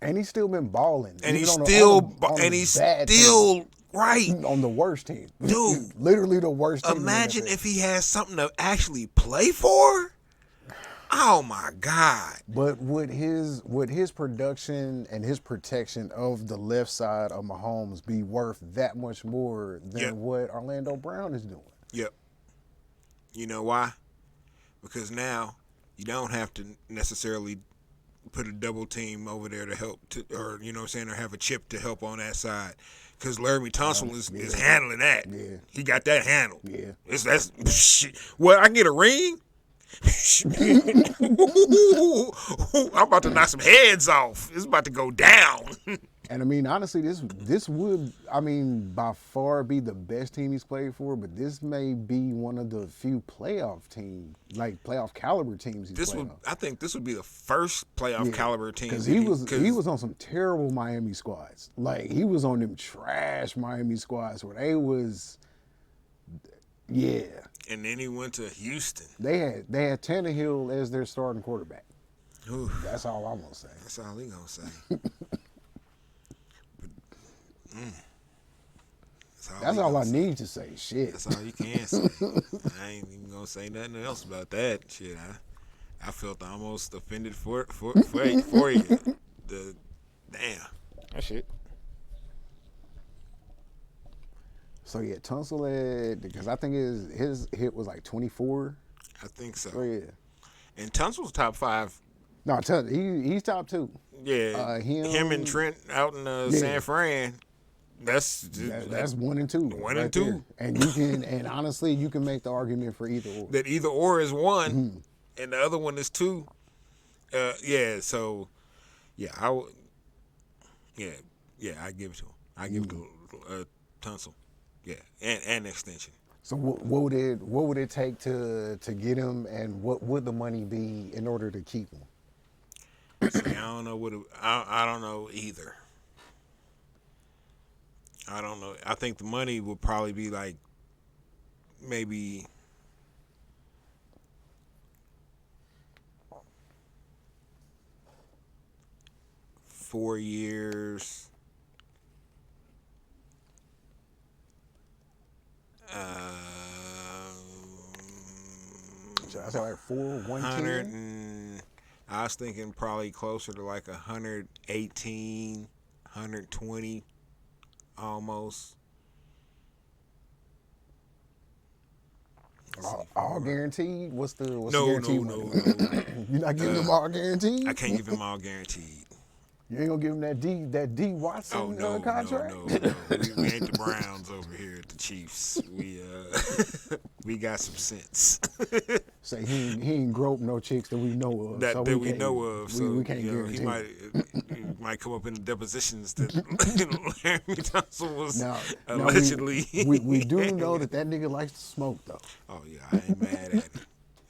Speaker 1: And he's still been balling.
Speaker 2: And he's
Speaker 1: on
Speaker 2: still.
Speaker 1: on
Speaker 2: And he's
Speaker 1: bad
Speaker 2: still.
Speaker 1: team.
Speaker 2: Right.
Speaker 1: On the worst team.
Speaker 2: Dude.
Speaker 1: Literally the worst team.
Speaker 2: Imagine if he has something to actually play for. Oh my God.
Speaker 1: But would his production and his protection of the left side of Mahomes be worth that much more than what Orlando Brown is doing?
Speaker 2: Yep. You know why? Because now you don't have to necessarily put a double team over there to help, or you know what I'm saying, or have a chip to help on that side. Because Laramie Tunsil is handling that.
Speaker 1: Yeah.
Speaker 2: He got that handled.
Speaker 1: Yeah.
Speaker 2: That's shit. Well, I can get a ring. I'm about to knock some heads off. It's about to go down.
Speaker 1: And I mean, honestly, this would, I mean, by far be the best team he's played for, but this may be one of the few playoff caliber teams he's played on.
Speaker 2: I think this would be the first playoff caliber team.
Speaker 1: Because he was on some terrible Miami squads. Like, he was on them trash Miami squads where they was, yeah.
Speaker 2: And then he went to Houston.
Speaker 1: They had Tannehill as their starting quarterback.
Speaker 2: Ooh.
Speaker 1: That's all I'm gonna say.
Speaker 2: That's all he gonna say.
Speaker 1: That's all I need to say. Shit.
Speaker 2: That's all you can say. I ain't even gonna say nothing else about that. Shit, I felt almost offended for you. Damn. That shit.
Speaker 1: So yeah, Tunsil had, because I think his hit was like 24.
Speaker 2: I think so.
Speaker 1: So yeah.
Speaker 2: And Tunsil's top 5.
Speaker 1: No, he's top 2.
Speaker 2: Yeah. Him and Trent out in San Fran. That's
Speaker 1: 1 and 2.
Speaker 2: 1 and 2.
Speaker 1: There. And you can, and honestly, you can make the argument for either or.
Speaker 2: That either or is 1, and the other one is 2. Yeah. So, yeah, I give it to him. I give it to Tunsil. Yeah, and extension.
Speaker 1: So what would it take to get him, and what would the money be in order to keep him?
Speaker 2: See, I don't know I don't know either. I don't know. I think the money would probably be like maybe $4 years.
Speaker 1: I said like 110.
Speaker 2: I was thinking probably closer to like 118, 120, almost.
Speaker 1: All guaranteed? What's
Speaker 2: No.
Speaker 1: guaranteed? No. You're not giving him all guaranteed?
Speaker 2: I can't give him all guaranteed.
Speaker 1: You ain't gonna give him that D
Speaker 2: Oh
Speaker 1: Watson
Speaker 2: no, no,
Speaker 1: contract?
Speaker 2: no, no. We ain't the Browns over here at the Chiefs. We we got some sense
Speaker 1: Say he ain't groped no chicks that we know of, so
Speaker 2: that
Speaker 1: we
Speaker 2: we
Speaker 1: can't
Speaker 2: know of.
Speaker 1: we
Speaker 2: So
Speaker 1: can't
Speaker 2: you know he
Speaker 1: guarantee
Speaker 2: might
Speaker 1: it.
Speaker 2: come up in the depositions that Larry Tunsil was
Speaker 1: Now
Speaker 2: allegedly.
Speaker 1: we do know that nigga likes to smoke though.
Speaker 2: Oh yeah, I ain't mad at him.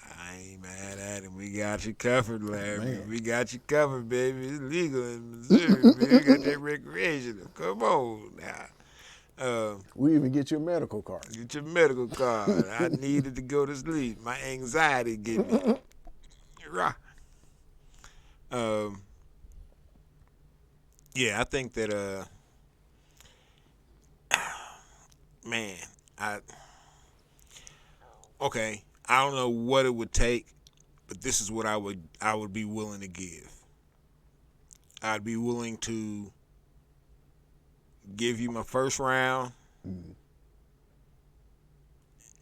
Speaker 2: I ain't mad at him. We got you covered, Larry.
Speaker 1: Man.
Speaker 2: We got you covered, baby. It's legal in Missouri, baby. We got that recreational. Come on now.
Speaker 1: We even get your medical card.
Speaker 2: Get your medical card. I needed to go to sleep. My anxiety get me. Rah. Yeah, I think that man, okay. I don't know what it would take, but this is what I would be willing to give. I'd be willing to give you my first round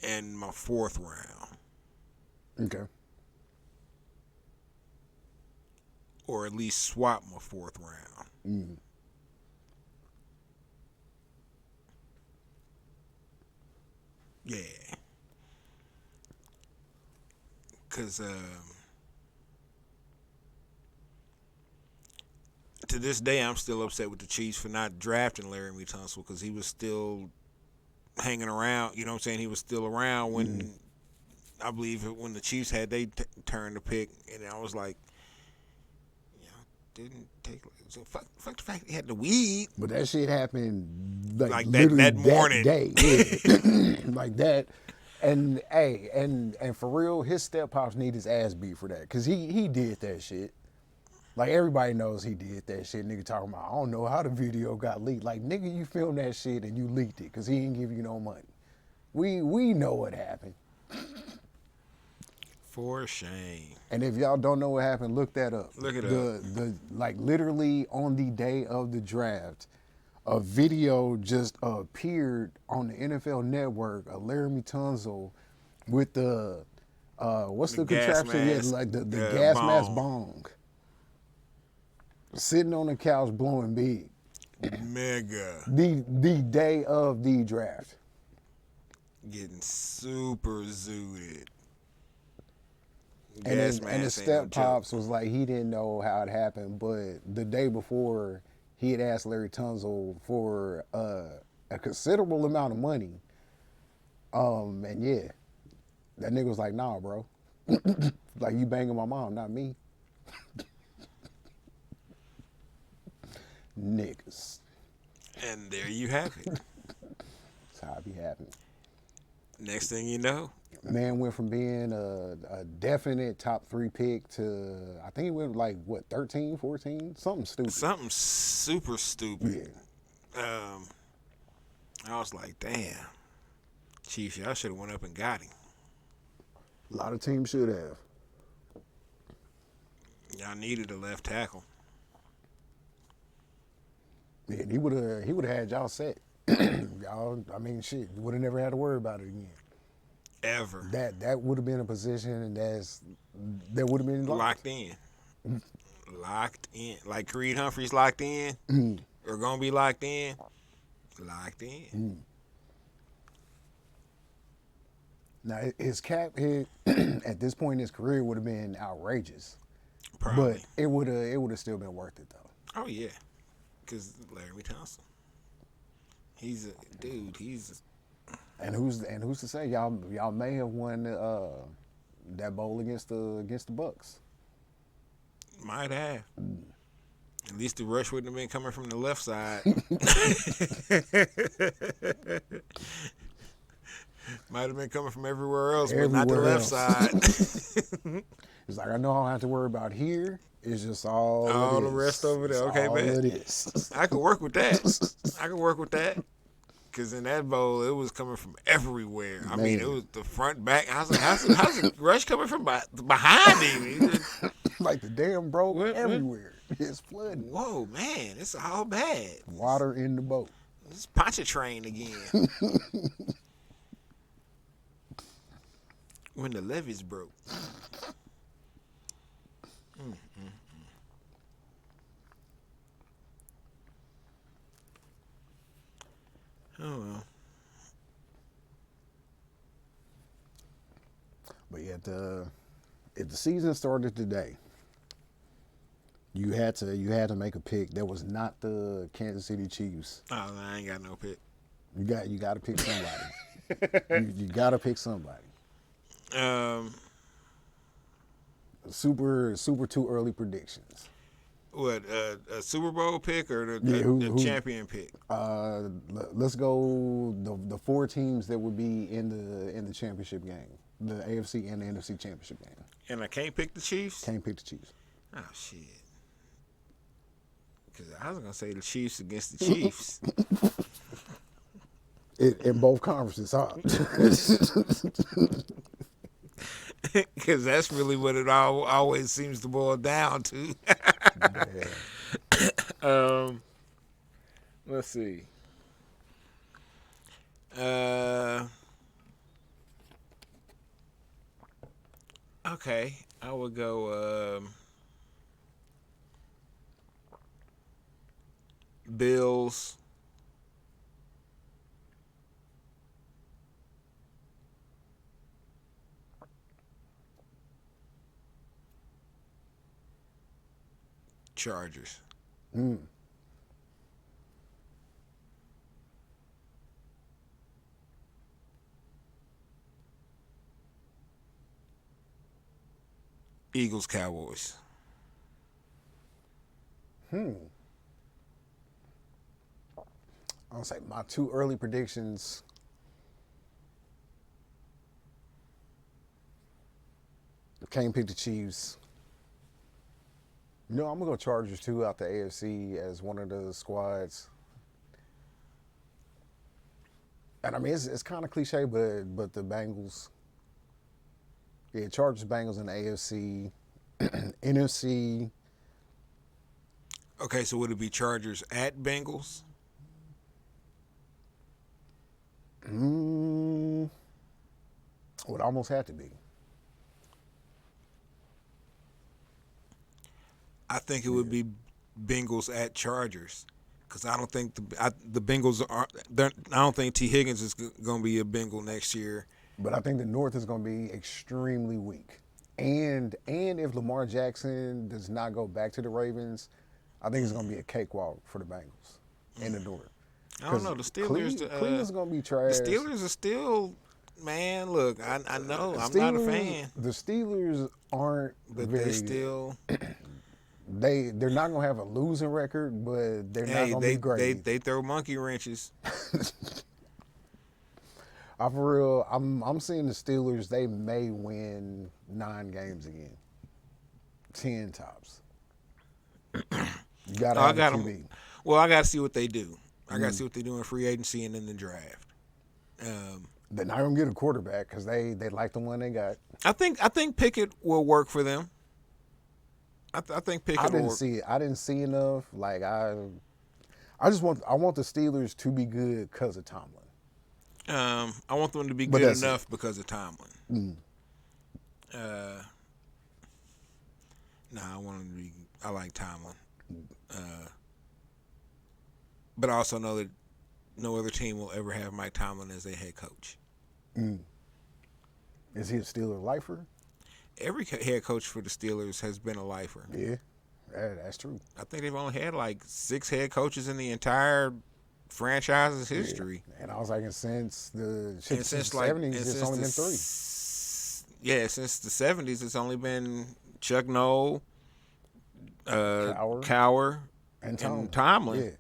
Speaker 2: and my fourth round,
Speaker 1: Okay.
Speaker 2: or at least swap my fourth round. Yeah, because to this day, I'm still upset with the Chiefs for not drafting Larry Tunsil because he was still hanging around. You know what I'm saying? He was still around when I believe when the Chiefs had they turn to pick, and I was like, you know, didn't take. So fuck the fact he had the weed.
Speaker 1: But that shit happened like
Speaker 2: that
Speaker 1: literally
Speaker 2: morning.
Speaker 1: day. Yeah. Like that. And hey, and for real, his step pops need his ass beat for that. Cause he did that shit. Like everybody knows he did that shit. Nigga talking about, I don't know how the video got leaked. Like nigga, you filmed that shit and you leaked it because he didn't give you no money. We know what happened.
Speaker 2: For shame.
Speaker 1: And if y'all don't know what happened, look that up.
Speaker 2: Look it up.
Speaker 1: The like literally on the day of the draft, a video just appeared on the NFL Network of Laramie Tunsil with the what's the
Speaker 2: gas
Speaker 1: contraption? Yeah,
Speaker 2: mask,
Speaker 1: like the gas mask
Speaker 2: bong.
Speaker 1: bong. Sitting on the couch blowing big.
Speaker 2: Mega.
Speaker 1: The day of the draft.
Speaker 2: Getting super zooted.
Speaker 1: And
Speaker 2: Gas
Speaker 1: the
Speaker 2: mask ain't
Speaker 1: step
Speaker 2: no joke.
Speaker 1: pops was like he didn't know how it happened, but the day before he had asked Larry Tunsil for a considerable amount of money. And yeah, that nigga was like, nah, bro. Like you banging my mom, not me. Niggas.
Speaker 2: And there you have it.
Speaker 1: That's how it be happening.
Speaker 2: Next thing you know,
Speaker 1: Man went from being a definite top 3 pick to, I think he went like, what, 13, 14? Something stupid.
Speaker 2: something super stupid.
Speaker 1: Yeah.
Speaker 2: I was like, damn. Chiefs, y'all should have went up and got him.
Speaker 1: A lot of teams should have.
Speaker 2: Y'all needed a left tackle.
Speaker 1: Yeah, he would have had y'all set. Y'all, I mean, shit, you would have never had to worry about it again.
Speaker 2: Ever.
Speaker 1: That would have been a position, and that would have been
Speaker 2: Locked in. Locked in. Like Creed Humphrey's locked in. Or going to be locked in. Locked in.
Speaker 1: Now his cap hit at this point in his career would have been outrageous,
Speaker 2: Probably.
Speaker 1: but it would have still been worth it though.
Speaker 2: Oh, yeah. Because Larry Tunsil. He's a dude.
Speaker 1: And who's to say y'all may have won that bowl against the Bucks?
Speaker 2: Might have. At least the rush wouldn't have been coming from the left side. Might have been coming from everywhere else, but not the left side.
Speaker 1: It's like I know I don't have to worry about here. It's just all
Speaker 2: the rest over there.
Speaker 1: It's
Speaker 2: Okay,
Speaker 1: all
Speaker 2: man.
Speaker 1: it is.
Speaker 2: I could work with that. Because in that bowl, it was coming from everywhere. I mean, it was the front, back. I was like, how's the rush coming from behind him?
Speaker 1: Like the damn broke everywhere. It's flooding.
Speaker 2: Whoa, man, it's all bad.
Speaker 1: Water in the boat.
Speaker 2: It's Pontchartrain again. When the levees broke. Oh well.
Speaker 1: But yeah, if the season started today, you had to make a pick that was not the Kansas City Chiefs.
Speaker 2: Oh, I ain't got no pick.
Speaker 1: You got to pick somebody. you got to pick somebody.
Speaker 2: Um,
Speaker 1: Super too early predictions.
Speaker 2: what a Super Bowl pick or
Speaker 1: Yeah,
Speaker 2: the champion pick?
Speaker 1: Let's go the four teams that would be in the championship game, the AFC and the NFC championship game.
Speaker 2: And I can't pick the Chiefs.
Speaker 1: Can't pick the Chiefs.
Speaker 2: Oh shit. Because I was gonna say the Chiefs against the Chiefs.
Speaker 1: In both conferences, huh?
Speaker 2: Because that's really what it always seems to boil down to. Let's see. Okay, I would go Bills. Chargers. Eagles, Cowboys.
Speaker 1: I'll say my two early predictions. Can't pick the Chiefs. I'm gonna go Chargers too out the AFC as one of the squads. And I mean it's kind of cliche, but the Bengals. Yeah, Chargers, Bengals in the AFC, NFC.
Speaker 2: Okay, so would it be Chargers at Bengals?
Speaker 1: Would almost have to be.
Speaker 2: I think it would be Bengals at Chargers because I don't think the Bengals are. I don't think T. Higgins is going to be a Bengal next year.
Speaker 1: But I think the North is going to be extremely weak. And if Lamar Jackson does not go back to the Ravens, I think it's going to be a cakewalk for the Bengals in the North.
Speaker 2: I don't know. The Steelers.
Speaker 1: Cleveland's going to be trash.
Speaker 2: The Steelers are still. Man, look, I know I'm not a fan.
Speaker 1: The Steelers aren't,
Speaker 2: but
Speaker 1: very,
Speaker 2: they still.
Speaker 1: They're not gonna have a losing record, but they're not gonna be great.
Speaker 2: They throw monkey wrenches.
Speaker 1: For real, I'm seeing the Steelers. They may win 9 games again, 10 tops. You gotta have a QB.
Speaker 2: Well, I gotta see what they do. I gotta see what they do in free agency and in the draft.
Speaker 1: They're not gonna get a quarterback because they like the one they got.
Speaker 2: I think Pickett will work for them. I think Pickett will work.
Speaker 1: I didn't see enough. Like I want the Steelers to be good because of Tomlin.
Speaker 2: I want them to be good enough because of Tomlin. I want them to be. I like Tomlin, but I also know that no other team will ever have Mike Tomlin as their head coach.
Speaker 1: Is he a Steeler lifer?
Speaker 2: Every head coach for the Steelers has been a lifer.
Speaker 1: Yeah, that's true.
Speaker 2: I think they've only had like 6 head coaches in the entire franchise's history.
Speaker 1: Yeah. And I was like, since the 70s, it's only been 3.
Speaker 2: Yeah, since the 70s, it's only been Chuck Noll, Cowher, and Tomlin. Yeah.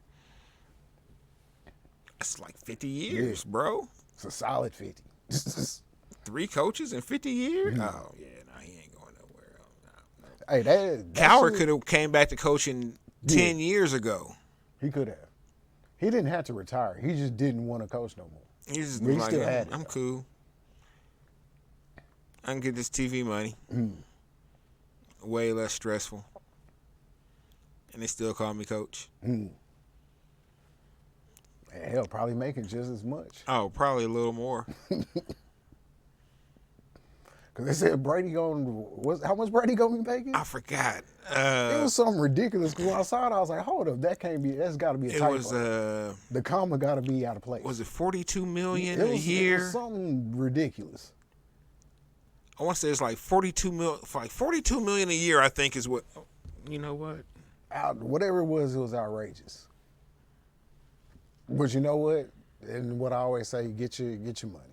Speaker 2: That's like 50 years, bro.
Speaker 1: It's a solid 50.
Speaker 2: 3 coaches in 50 years? Oh, yeah. He ain't going nowhere. No.
Speaker 1: Hey, that
Speaker 2: Cowher could have came back to coaching 10 years ago.
Speaker 1: He could have. He didn't have to retire. He just didn't want to coach no more.
Speaker 2: He still had it. I'm cool. I can get this TV money. Way less stressful. And they still call me coach.
Speaker 1: Hell, probably making just as much.
Speaker 2: Oh, probably a little more.
Speaker 1: Because they said Brady how much Brady gonna be making?
Speaker 2: I forgot.
Speaker 1: It was something ridiculous. Because when I saw it, I was like, hold up, that's got to be a
Speaker 2: It
Speaker 1: typo.
Speaker 2: was
Speaker 1: The comma got to be out of place.
Speaker 2: was it 42 million
Speaker 1: It
Speaker 2: a
Speaker 1: was
Speaker 2: year?
Speaker 1: something ridiculous.
Speaker 2: I want to say it's like 42 million a year. I think is what. You know what?
Speaker 1: Whatever it was outrageous. But you know what? And what I always say, get your money.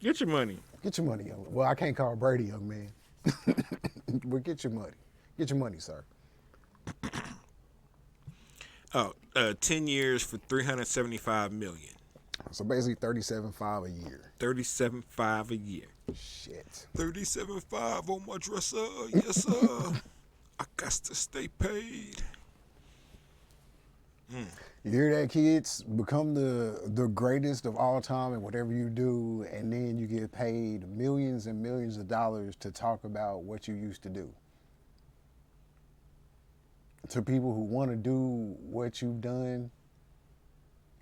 Speaker 2: Get your money.
Speaker 1: Get your money, young. Well, I can't call Brady young man. But get your money. Get your money, sir.
Speaker 2: 10 years for 375 million.
Speaker 1: So basically 37.5 a year.
Speaker 2: 37.5 a year.
Speaker 1: Shit.
Speaker 2: 37.5 on my dresser. Yes, sir. I got to stay paid.
Speaker 1: You hear that, kids? Become the greatest of all time in whatever you do, and then you get paid millions and millions of dollars to talk about what you used to do. To people who want to do what you've done,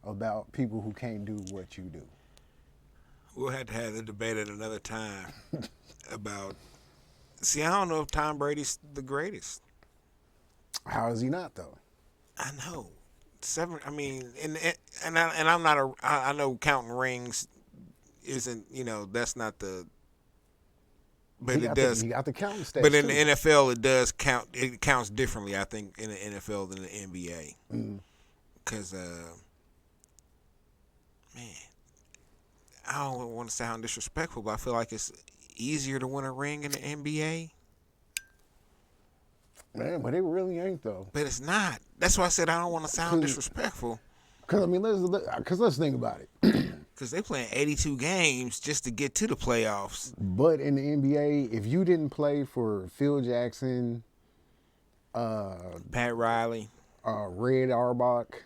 Speaker 1: about people who can't do what you do.
Speaker 2: We'll have to have the debate at another time about. See, I don't know if Tom Brady's the greatest.
Speaker 1: How is he not though?
Speaker 2: I know. I mean, and I'm not a. I know counting rings isn't. That's not the. But it does.
Speaker 1: He got the counting stats.
Speaker 2: But in
Speaker 1: too.
Speaker 2: the NFL, it does count. It counts differently, I think, in the NFL than the NBA. Because, man, I don't want to sound disrespectful, but I feel like it's easier to win a ring in the NBA.
Speaker 1: Man, but it really ain't though.
Speaker 2: But it's not. That's why I said I don't want to sound disrespectful.
Speaker 1: Because I mean, let's think about it.
Speaker 2: Because they playing 82 games just to get to the playoffs.
Speaker 1: But in the NBA, if you didn't play for Phil Jackson,
Speaker 2: Pat Riley,
Speaker 1: Red Auerbach,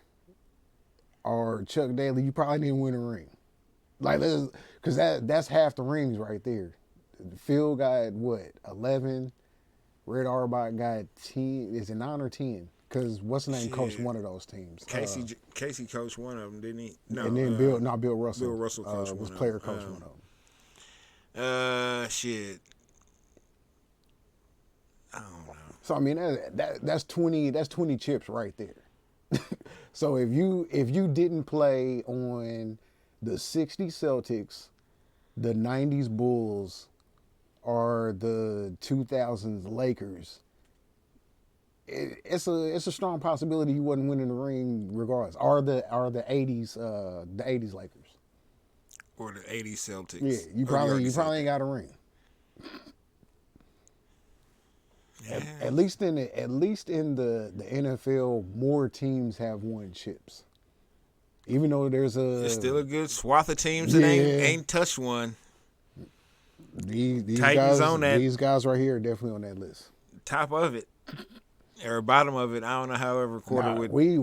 Speaker 1: or Chuck Daly, you probably didn't win a ring. Like, because that's half the rings right there. Phil got what, 11? Red Auerbach got 10. Is it 9 or 10? Because what's the name coached one of those teams?
Speaker 2: Casey coached one of them, didn't he? No.
Speaker 1: And then Bill Russell.
Speaker 2: Bill Russell coached
Speaker 1: was
Speaker 2: one
Speaker 1: player
Speaker 2: of
Speaker 1: coach
Speaker 2: them.
Speaker 1: one of them.
Speaker 2: Shit. I don't know.
Speaker 1: So I mean that's 20 chips right there. So if you didn't play on the '60s Celtics, the '90s Bulls, or the 2000s Lakers, it's a strong possibility you wasn't winning the ring regardless. Or the '80s Lakers.
Speaker 2: Or the '80s Celtics.
Speaker 1: Yeah, you probably ain't got a ring.
Speaker 2: Yeah.
Speaker 1: At least in the NFL, more teams have won chips. Even though there's
Speaker 2: There's still a good swath of teams that ain't touched one.
Speaker 1: These
Speaker 2: Titans
Speaker 1: guys
Speaker 2: on that.
Speaker 1: These guys right here are definitely on that list.
Speaker 2: Top of it. Or bottom of it. I don't know how every quarter would.
Speaker 1: We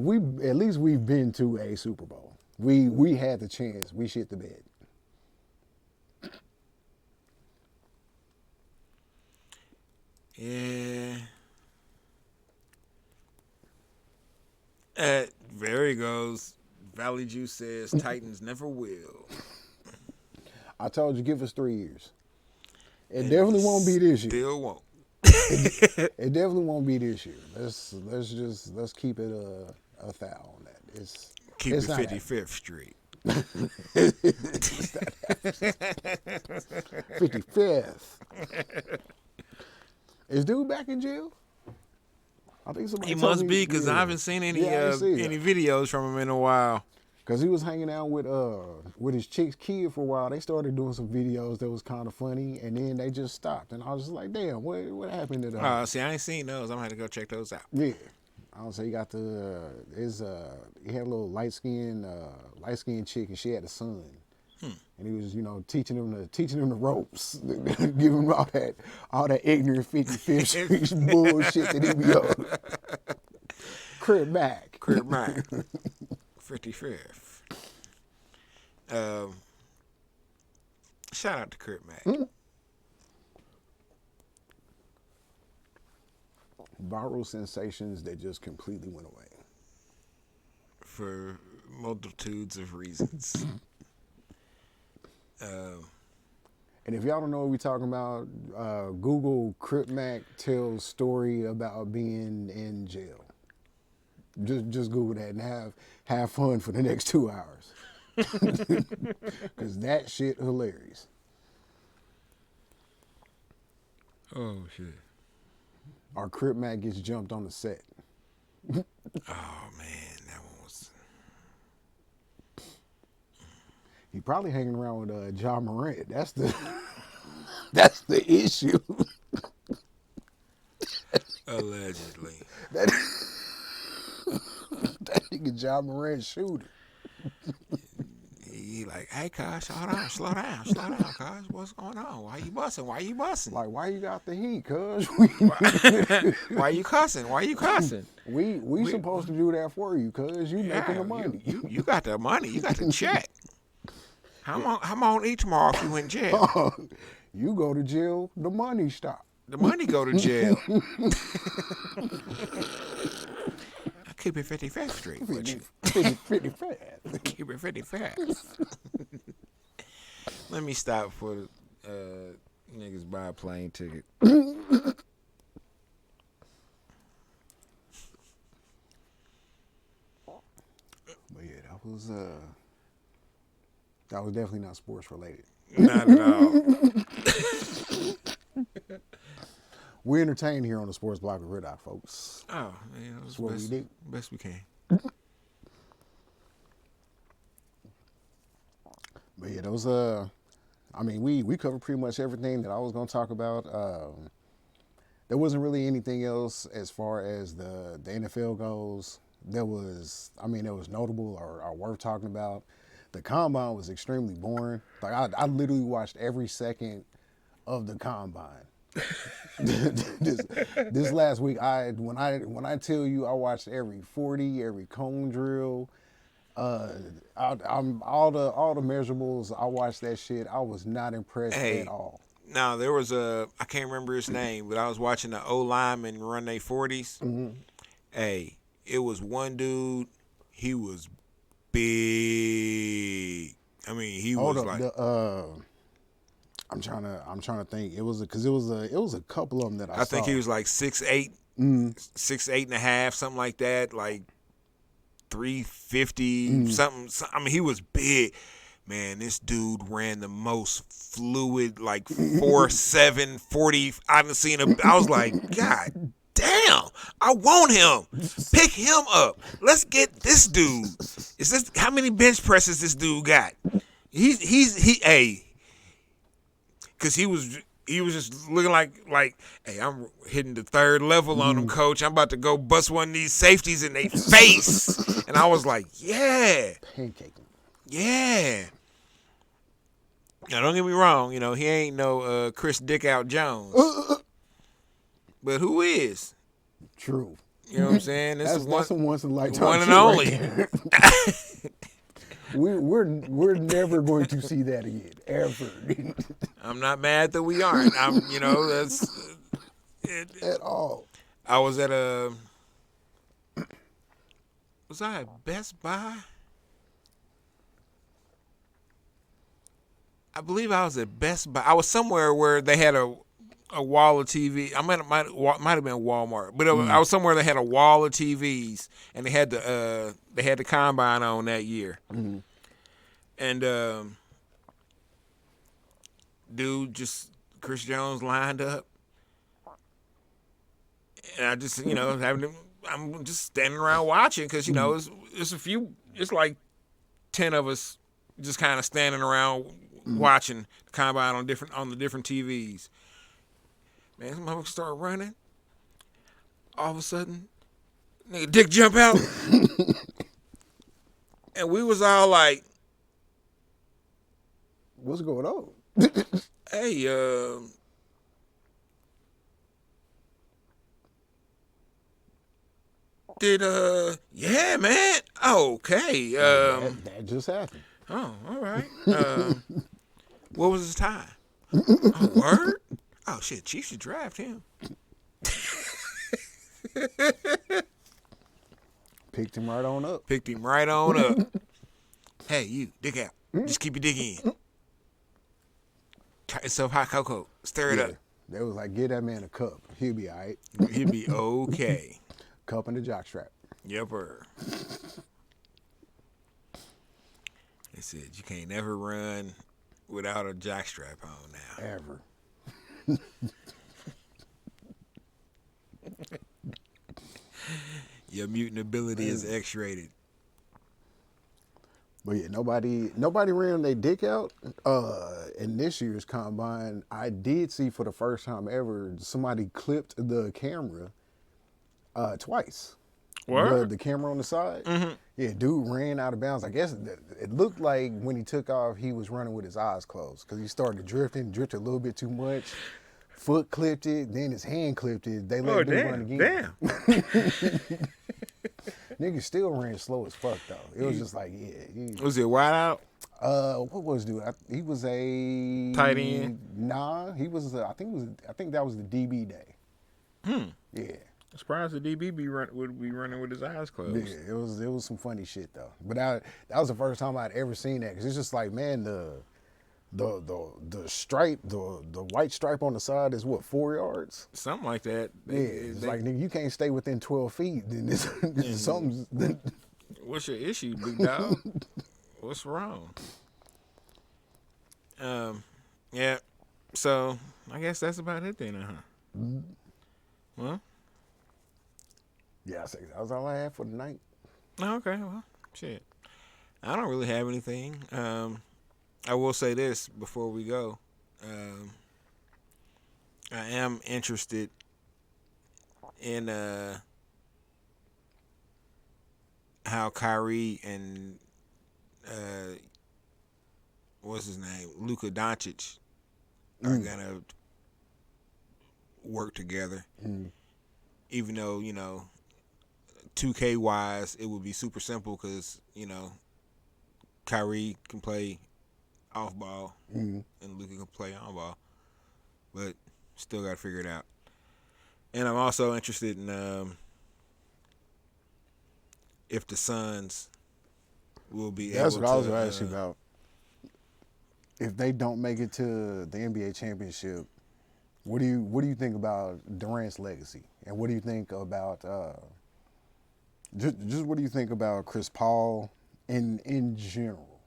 Speaker 1: at least we've been to a Super Bowl. We had the chance. We shit the bed.
Speaker 2: Yeah. There he goes. Valley Juice says Titans never will.
Speaker 1: I told you, give us 3 years. It definitely won't be this year.
Speaker 2: Still won't.
Speaker 1: It definitely won't be this year. Let's keep it a thou on that.
Speaker 2: Keep it 55th Street.
Speaker 1: 55th. Is dude back in jail? I think somebody
Speaker 2: He
Speaker 1: told
Speaker 2: must
Speaker 1: me,
Speaker 2: be because I haven't seen any
Speaker 1: any
Speaker 2: videos from him in a while.
Speaker 1: Because he was hanging out with his chick's kid for a while. They started doing some videos that was kind of funny, and then they just stopped. And I was just like, damn, what happened to that?
Speaker 2: See, I ain't seen those. I'm going to have to go check those out.
Speaker 1: Yeah. I don't say he got he had a little light skinned chick, and she had a son. And he was, teaching him the ropes, giving him all that ignorant 55th Street bullshit that he be on. Crib Mac.
Speaker 2: 55th. Shout out to Crib Mac.
Speaker 1: Viral sensations that just completely went away.
Speaker 2: For multitudes of reasons.
Speaker 1: And if y'all don't know what we're talking about, Google Crip Mac tells story about being in jail. Just Google that and have fun for the next 2 hours. Cause that shit hilarious.
Speaker 2: Oh shit.
Speaker 1: Our Crip Mac gets jumped on the set.
Speaker 2: Oh man, that one was.
Speaker 1: He probably hanging around with John Morant. That's that's the issue.
Speaker 2: Allegedly.
Speaker 1: that nigga John Morant shooter.
Speaker 2: He like, hey, cuz, slow down, cuz. What's going on? Why you busting?
Speaker 1: Like, why you got the heat, cuz?
Speaker 2: Why you cussing?
Speaker 1: We supposed to do that for you, cuz you making the money.
Speaker 2: You got the money. You got the check. How am I gonna eat tomorrow if you in jail?
Speaker 1: You go to jail, the money stop.
Speaker 2: The money go to jail. I keep it 55th Street with you.
Speaker 1: 50 fat.
Speaker 2: Keep it 55th. Let me stop for niggas buy a plane ticket.
Speaker 1: But yeah, that was definitely not sports related.
Speaker 2: Not at all.
Speaker 1: We're entertained here on the Sports Block with J-Ritoc, folks.
Speaker 2: Oh, yeah,
Speaker 1: That's what we do.
Speaker 2: Best we can.
Speaker 1: But yeah, those I mean, we covered pretty much everything that I was gonna talk about. There wasn't really anything else as far as the NFL goes. That was notable or worth talking about. The combine was extremely boring. Like I literally watched every second of the combine. this last week, when I tell you I watched every 40, every cone drill, I'm all the measurables. I watched that shit. I was not impressed at all.
Speaker 2: Now there was I can't remember his name, but I was watching the O lineman run their 40s. Mm-hmm. Hey, it was one dude. He was big. I mean, he was like.
Speaker 1: I'm trying to think. It was a couple of them that I saw.
Speaker 2: I think he was like 6'8", 6'8.5", something like that. Like 350 something. I mean, he was big. Man, this dude ran the most fluid, like 4.7, 40. I haven't seen him. I was like, God damn, I want him. Pick him up. Let's get this dude. Is this how many bench presses this dude got? Because he was just looking like, hey, I'm hitting the third level on him, coach. I'm about to go bust one of these safeties in their face. And I was like, yeah.
Speaker 1: Pancaking.
Speaker 2: Yeah. Now, don't get me wrong. You know, he ain't no Chris Dickout Jones. But who is?
Speaker 1: True.
Speaker 2: You know what I'm saying?
Speaker 1: That's a once in a lifetime.
Speaker 2: One and only.
Speaker 1: Right we're never going to see that again, ever.
Speaker 2: I'm not mad that we aren't. That's
Speaker 1: at all.
Speaker 2: I was at was I at Best Buy? I believe I was at Best Buy. I was somewhere where they had a wall of TV. I might have been Walmart, but I was somewhere that had a wall of TVs, and they had the combine on that year. Mm-hmm. And dude, just Chris Jones lined up, and I just I'm just standing around watching because it's like 10 of us just kind of standing around watching the combine on the different TVs. Man, some motherfuckers start running. All of a sudden, nigga dick jump out. And we was all like,
Speaker 1: what's going on?
Speaker 2: Hey, yeah, man. Okay.
Speaker 1: That just happened.
Speaker 2: Oh, all right. What was his time? Oh, word? Oh, shit, Chief should draft him.
Speaker 1: Picked him right on up.
Speaker 2: Hey, you, dig out. Just keep your dick in. It's so hot cocoa. Stir it
Speaker 1: Yeah.
Speaker 2: up.
Speaker 1: They was like, give that man a cup. He'll be all right.
Speaker 2: He'll be okay.
Speaker 1: Cup and a jockstrap.
Speaker 2: Yepper. They said you can't never run without a jockstrap on now.
Speaker 1: Ever.
Speaker 2: Your mutant ability is X-rated.
Speaker 1: But yeah, nobody ran their dick out. In this year's combine, I did see for the first time ever somebody clipped the camera twice.
Speaker 2: What?
Speaker 1: The camera on the side.
Speaker 2: Mm-hmm.
Speaker 1: Yeah, dude ran out of bounds. I guess it looked like when he took off, he was running with his eyes closed because he started drifted a little bit too much. Foot clipped it, then his hand clipped it. They let him run again.
Speaker 2: Damn.
Speaker 1: Nigga still ran slow as fuck though. It was just like, yeah.
Speaker 2: Was it wide out?
Speaker 1: What was dude? He was a
Speaker 2: Tight end?
Speaker 1: Nah, he was. I think that was the DB day. Yeah.
Speaker 2: I'm surprised the DB would be running with his eyes closed.
Speaker 1: Yeah, it was some funny shit though. But that was the first time I'd ever seen that because it's just like, man, the stripe, the white stripe on the side is what, 4 yards?
Speaker 2: Something like that.
Speaker 1: It's like, nigga, you can't stay within 12 feet. Then this something's.
Speaker 2: What's your issue, big dog? What's wrong? Yeah. So I guess that's about it then, huh? Well.
Speaker 1: Yeah, that was all I had for the night.
Speaker 2: Okay, well, shit. I don't really have anything. I will say this before we go. I am interested in how Kyrie and what's his name, Luka Doncic, are gonna work together. Even though 2K wise, it would be super simple because Kyrie can play off ball and Luka can play on ball, but still got to figure it out. And I'm also interested in if the Suns will be
Speaker 1: That's
Speaker 2: able
Speaker 1: what
Speaker 2: to.
Speaker 1: I was going to ask you about. If they don't make it to the NBA championship, what do you think about Durant's legacy, and what do you think about just what do you think about Chris Paul in general?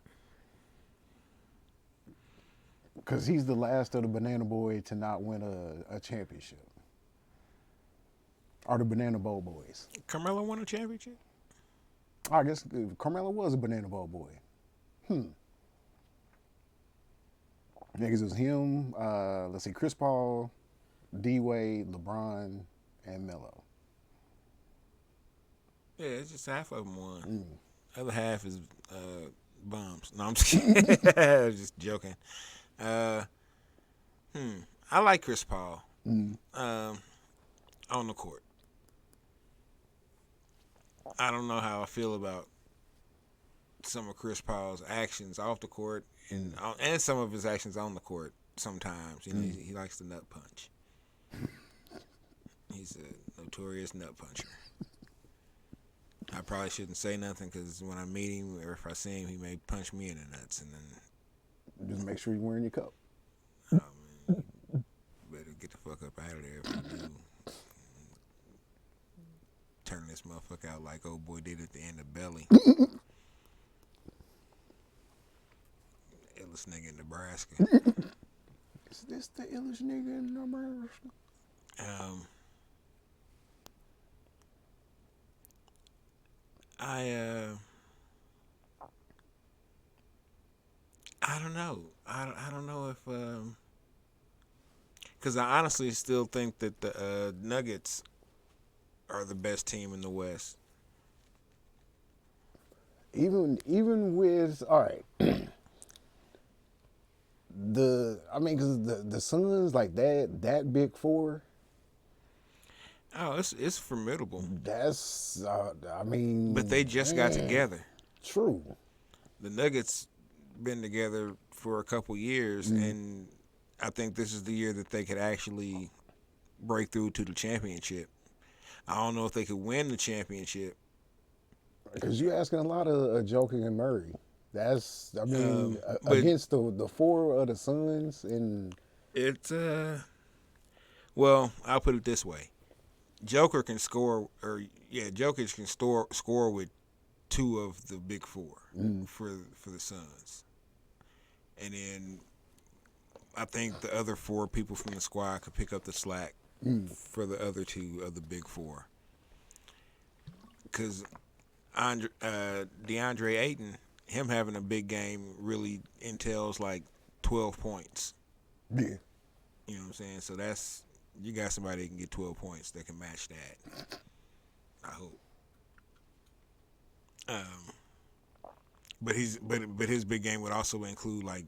Speaker 1: Because he's the last of the Banana Boy to not win a championship. Or the Banana Bowl boys.
Speaker 2: Carmelo won a championship?
Speaker 1: I guess Carmelo was a Banana Bowl boy. Because it was him, let's see, Chris Paul, D-Wade, LeBron, and Melo.
Speaker 2: Yeah, it's just half of them won. Other half is bums. No, I'm just kidding. Just joking. I like Chris Paul on the court. I don't know how I feel about some of Chris Paul's actions off the court and some of his actions on the court. Sometimes he likes the nut punch. He's a notorious nut puncher. I probably shouldn't say nothing because when I meet him or if I see him, he may punch me in the nuts and then.
Speaker 1: Just make sure you're wearing your cup.
Speaker 2: Better get the fuck up out of there if you do. Turn this motherfucker out like old boy did at the end of Belly. Illest nigga in Nebraska.
Speaker 1: Is this the illest nigga in Nebraska?
Speaker 2: I don't know. I don't know if because I honestly still think that the Nuggets are the best team in the West.
Speaker 1: Even with all right, because the Suns like that big four.
Speaker 2: Oh, it's formidable.
Speaker 1: That's
Speaker 2: But they just got together.
Speaker 1: True.
Speaker 2: The Nuggets been together for a couple years, and I think this is the year that they could actually break through to the championship. I don't know if they could win the championship.
Speaker 1: Because you're asking a lot of Joker and Murray. That's, I mean,
Speaker 2: But
Speaker 1: against the four of the Suns, and
Speaker 2: it's well, I'll put it this way: Joker can score, or yeah, Jokic can score with two of the big four for the Suns, and then I think the other four people from the squad could pick up the slack for the other two of the big four. Because DeAndre Ayton, him having a big game really entails like 12 points.
Speaker 1: yeah,
Speaker 2: You know what I'm saying? So that's, you got somebody that can get 12 points that can match that. I hope. But his big game would also include like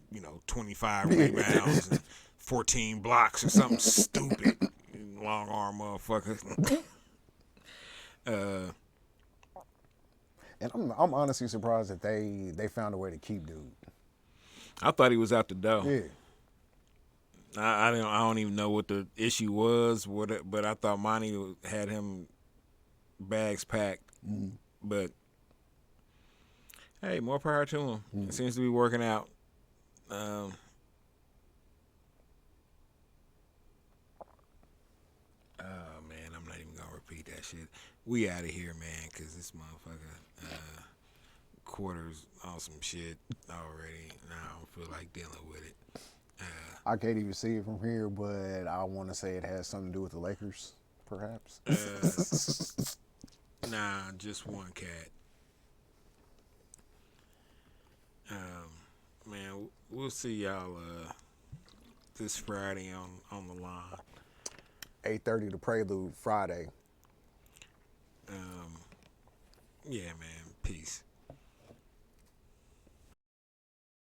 Speaker 2: 25 rebounds and 14 blocks or something stupid. Long arm motherfucker.
Speaker 1: and I'm honestly surprised that they found a way to keep dude.
Speaker 2: I thought he was out the door.
Speaker 1: Yeah,
Speaker 2: I don't even know what the issue was, but I thought Monty had him bags packed. But hey, more power to him. It seems to be working out. Oh man, I'm not even gonna repeat that shit. We out of here, man, because this motherfucker quarters on some shit already. Now I don't feel like dealing with it.
Speaker 1: I can't even see it from here, but I want to say it has something to do with the Lakers, perhaps.
Speaker 2: Nah, just one cat. Man, we'll see y'all this Friday on the line.
Speaker 1: 8:30 the Prelude Friday.
Speaker 2: Yeah, man. Peace.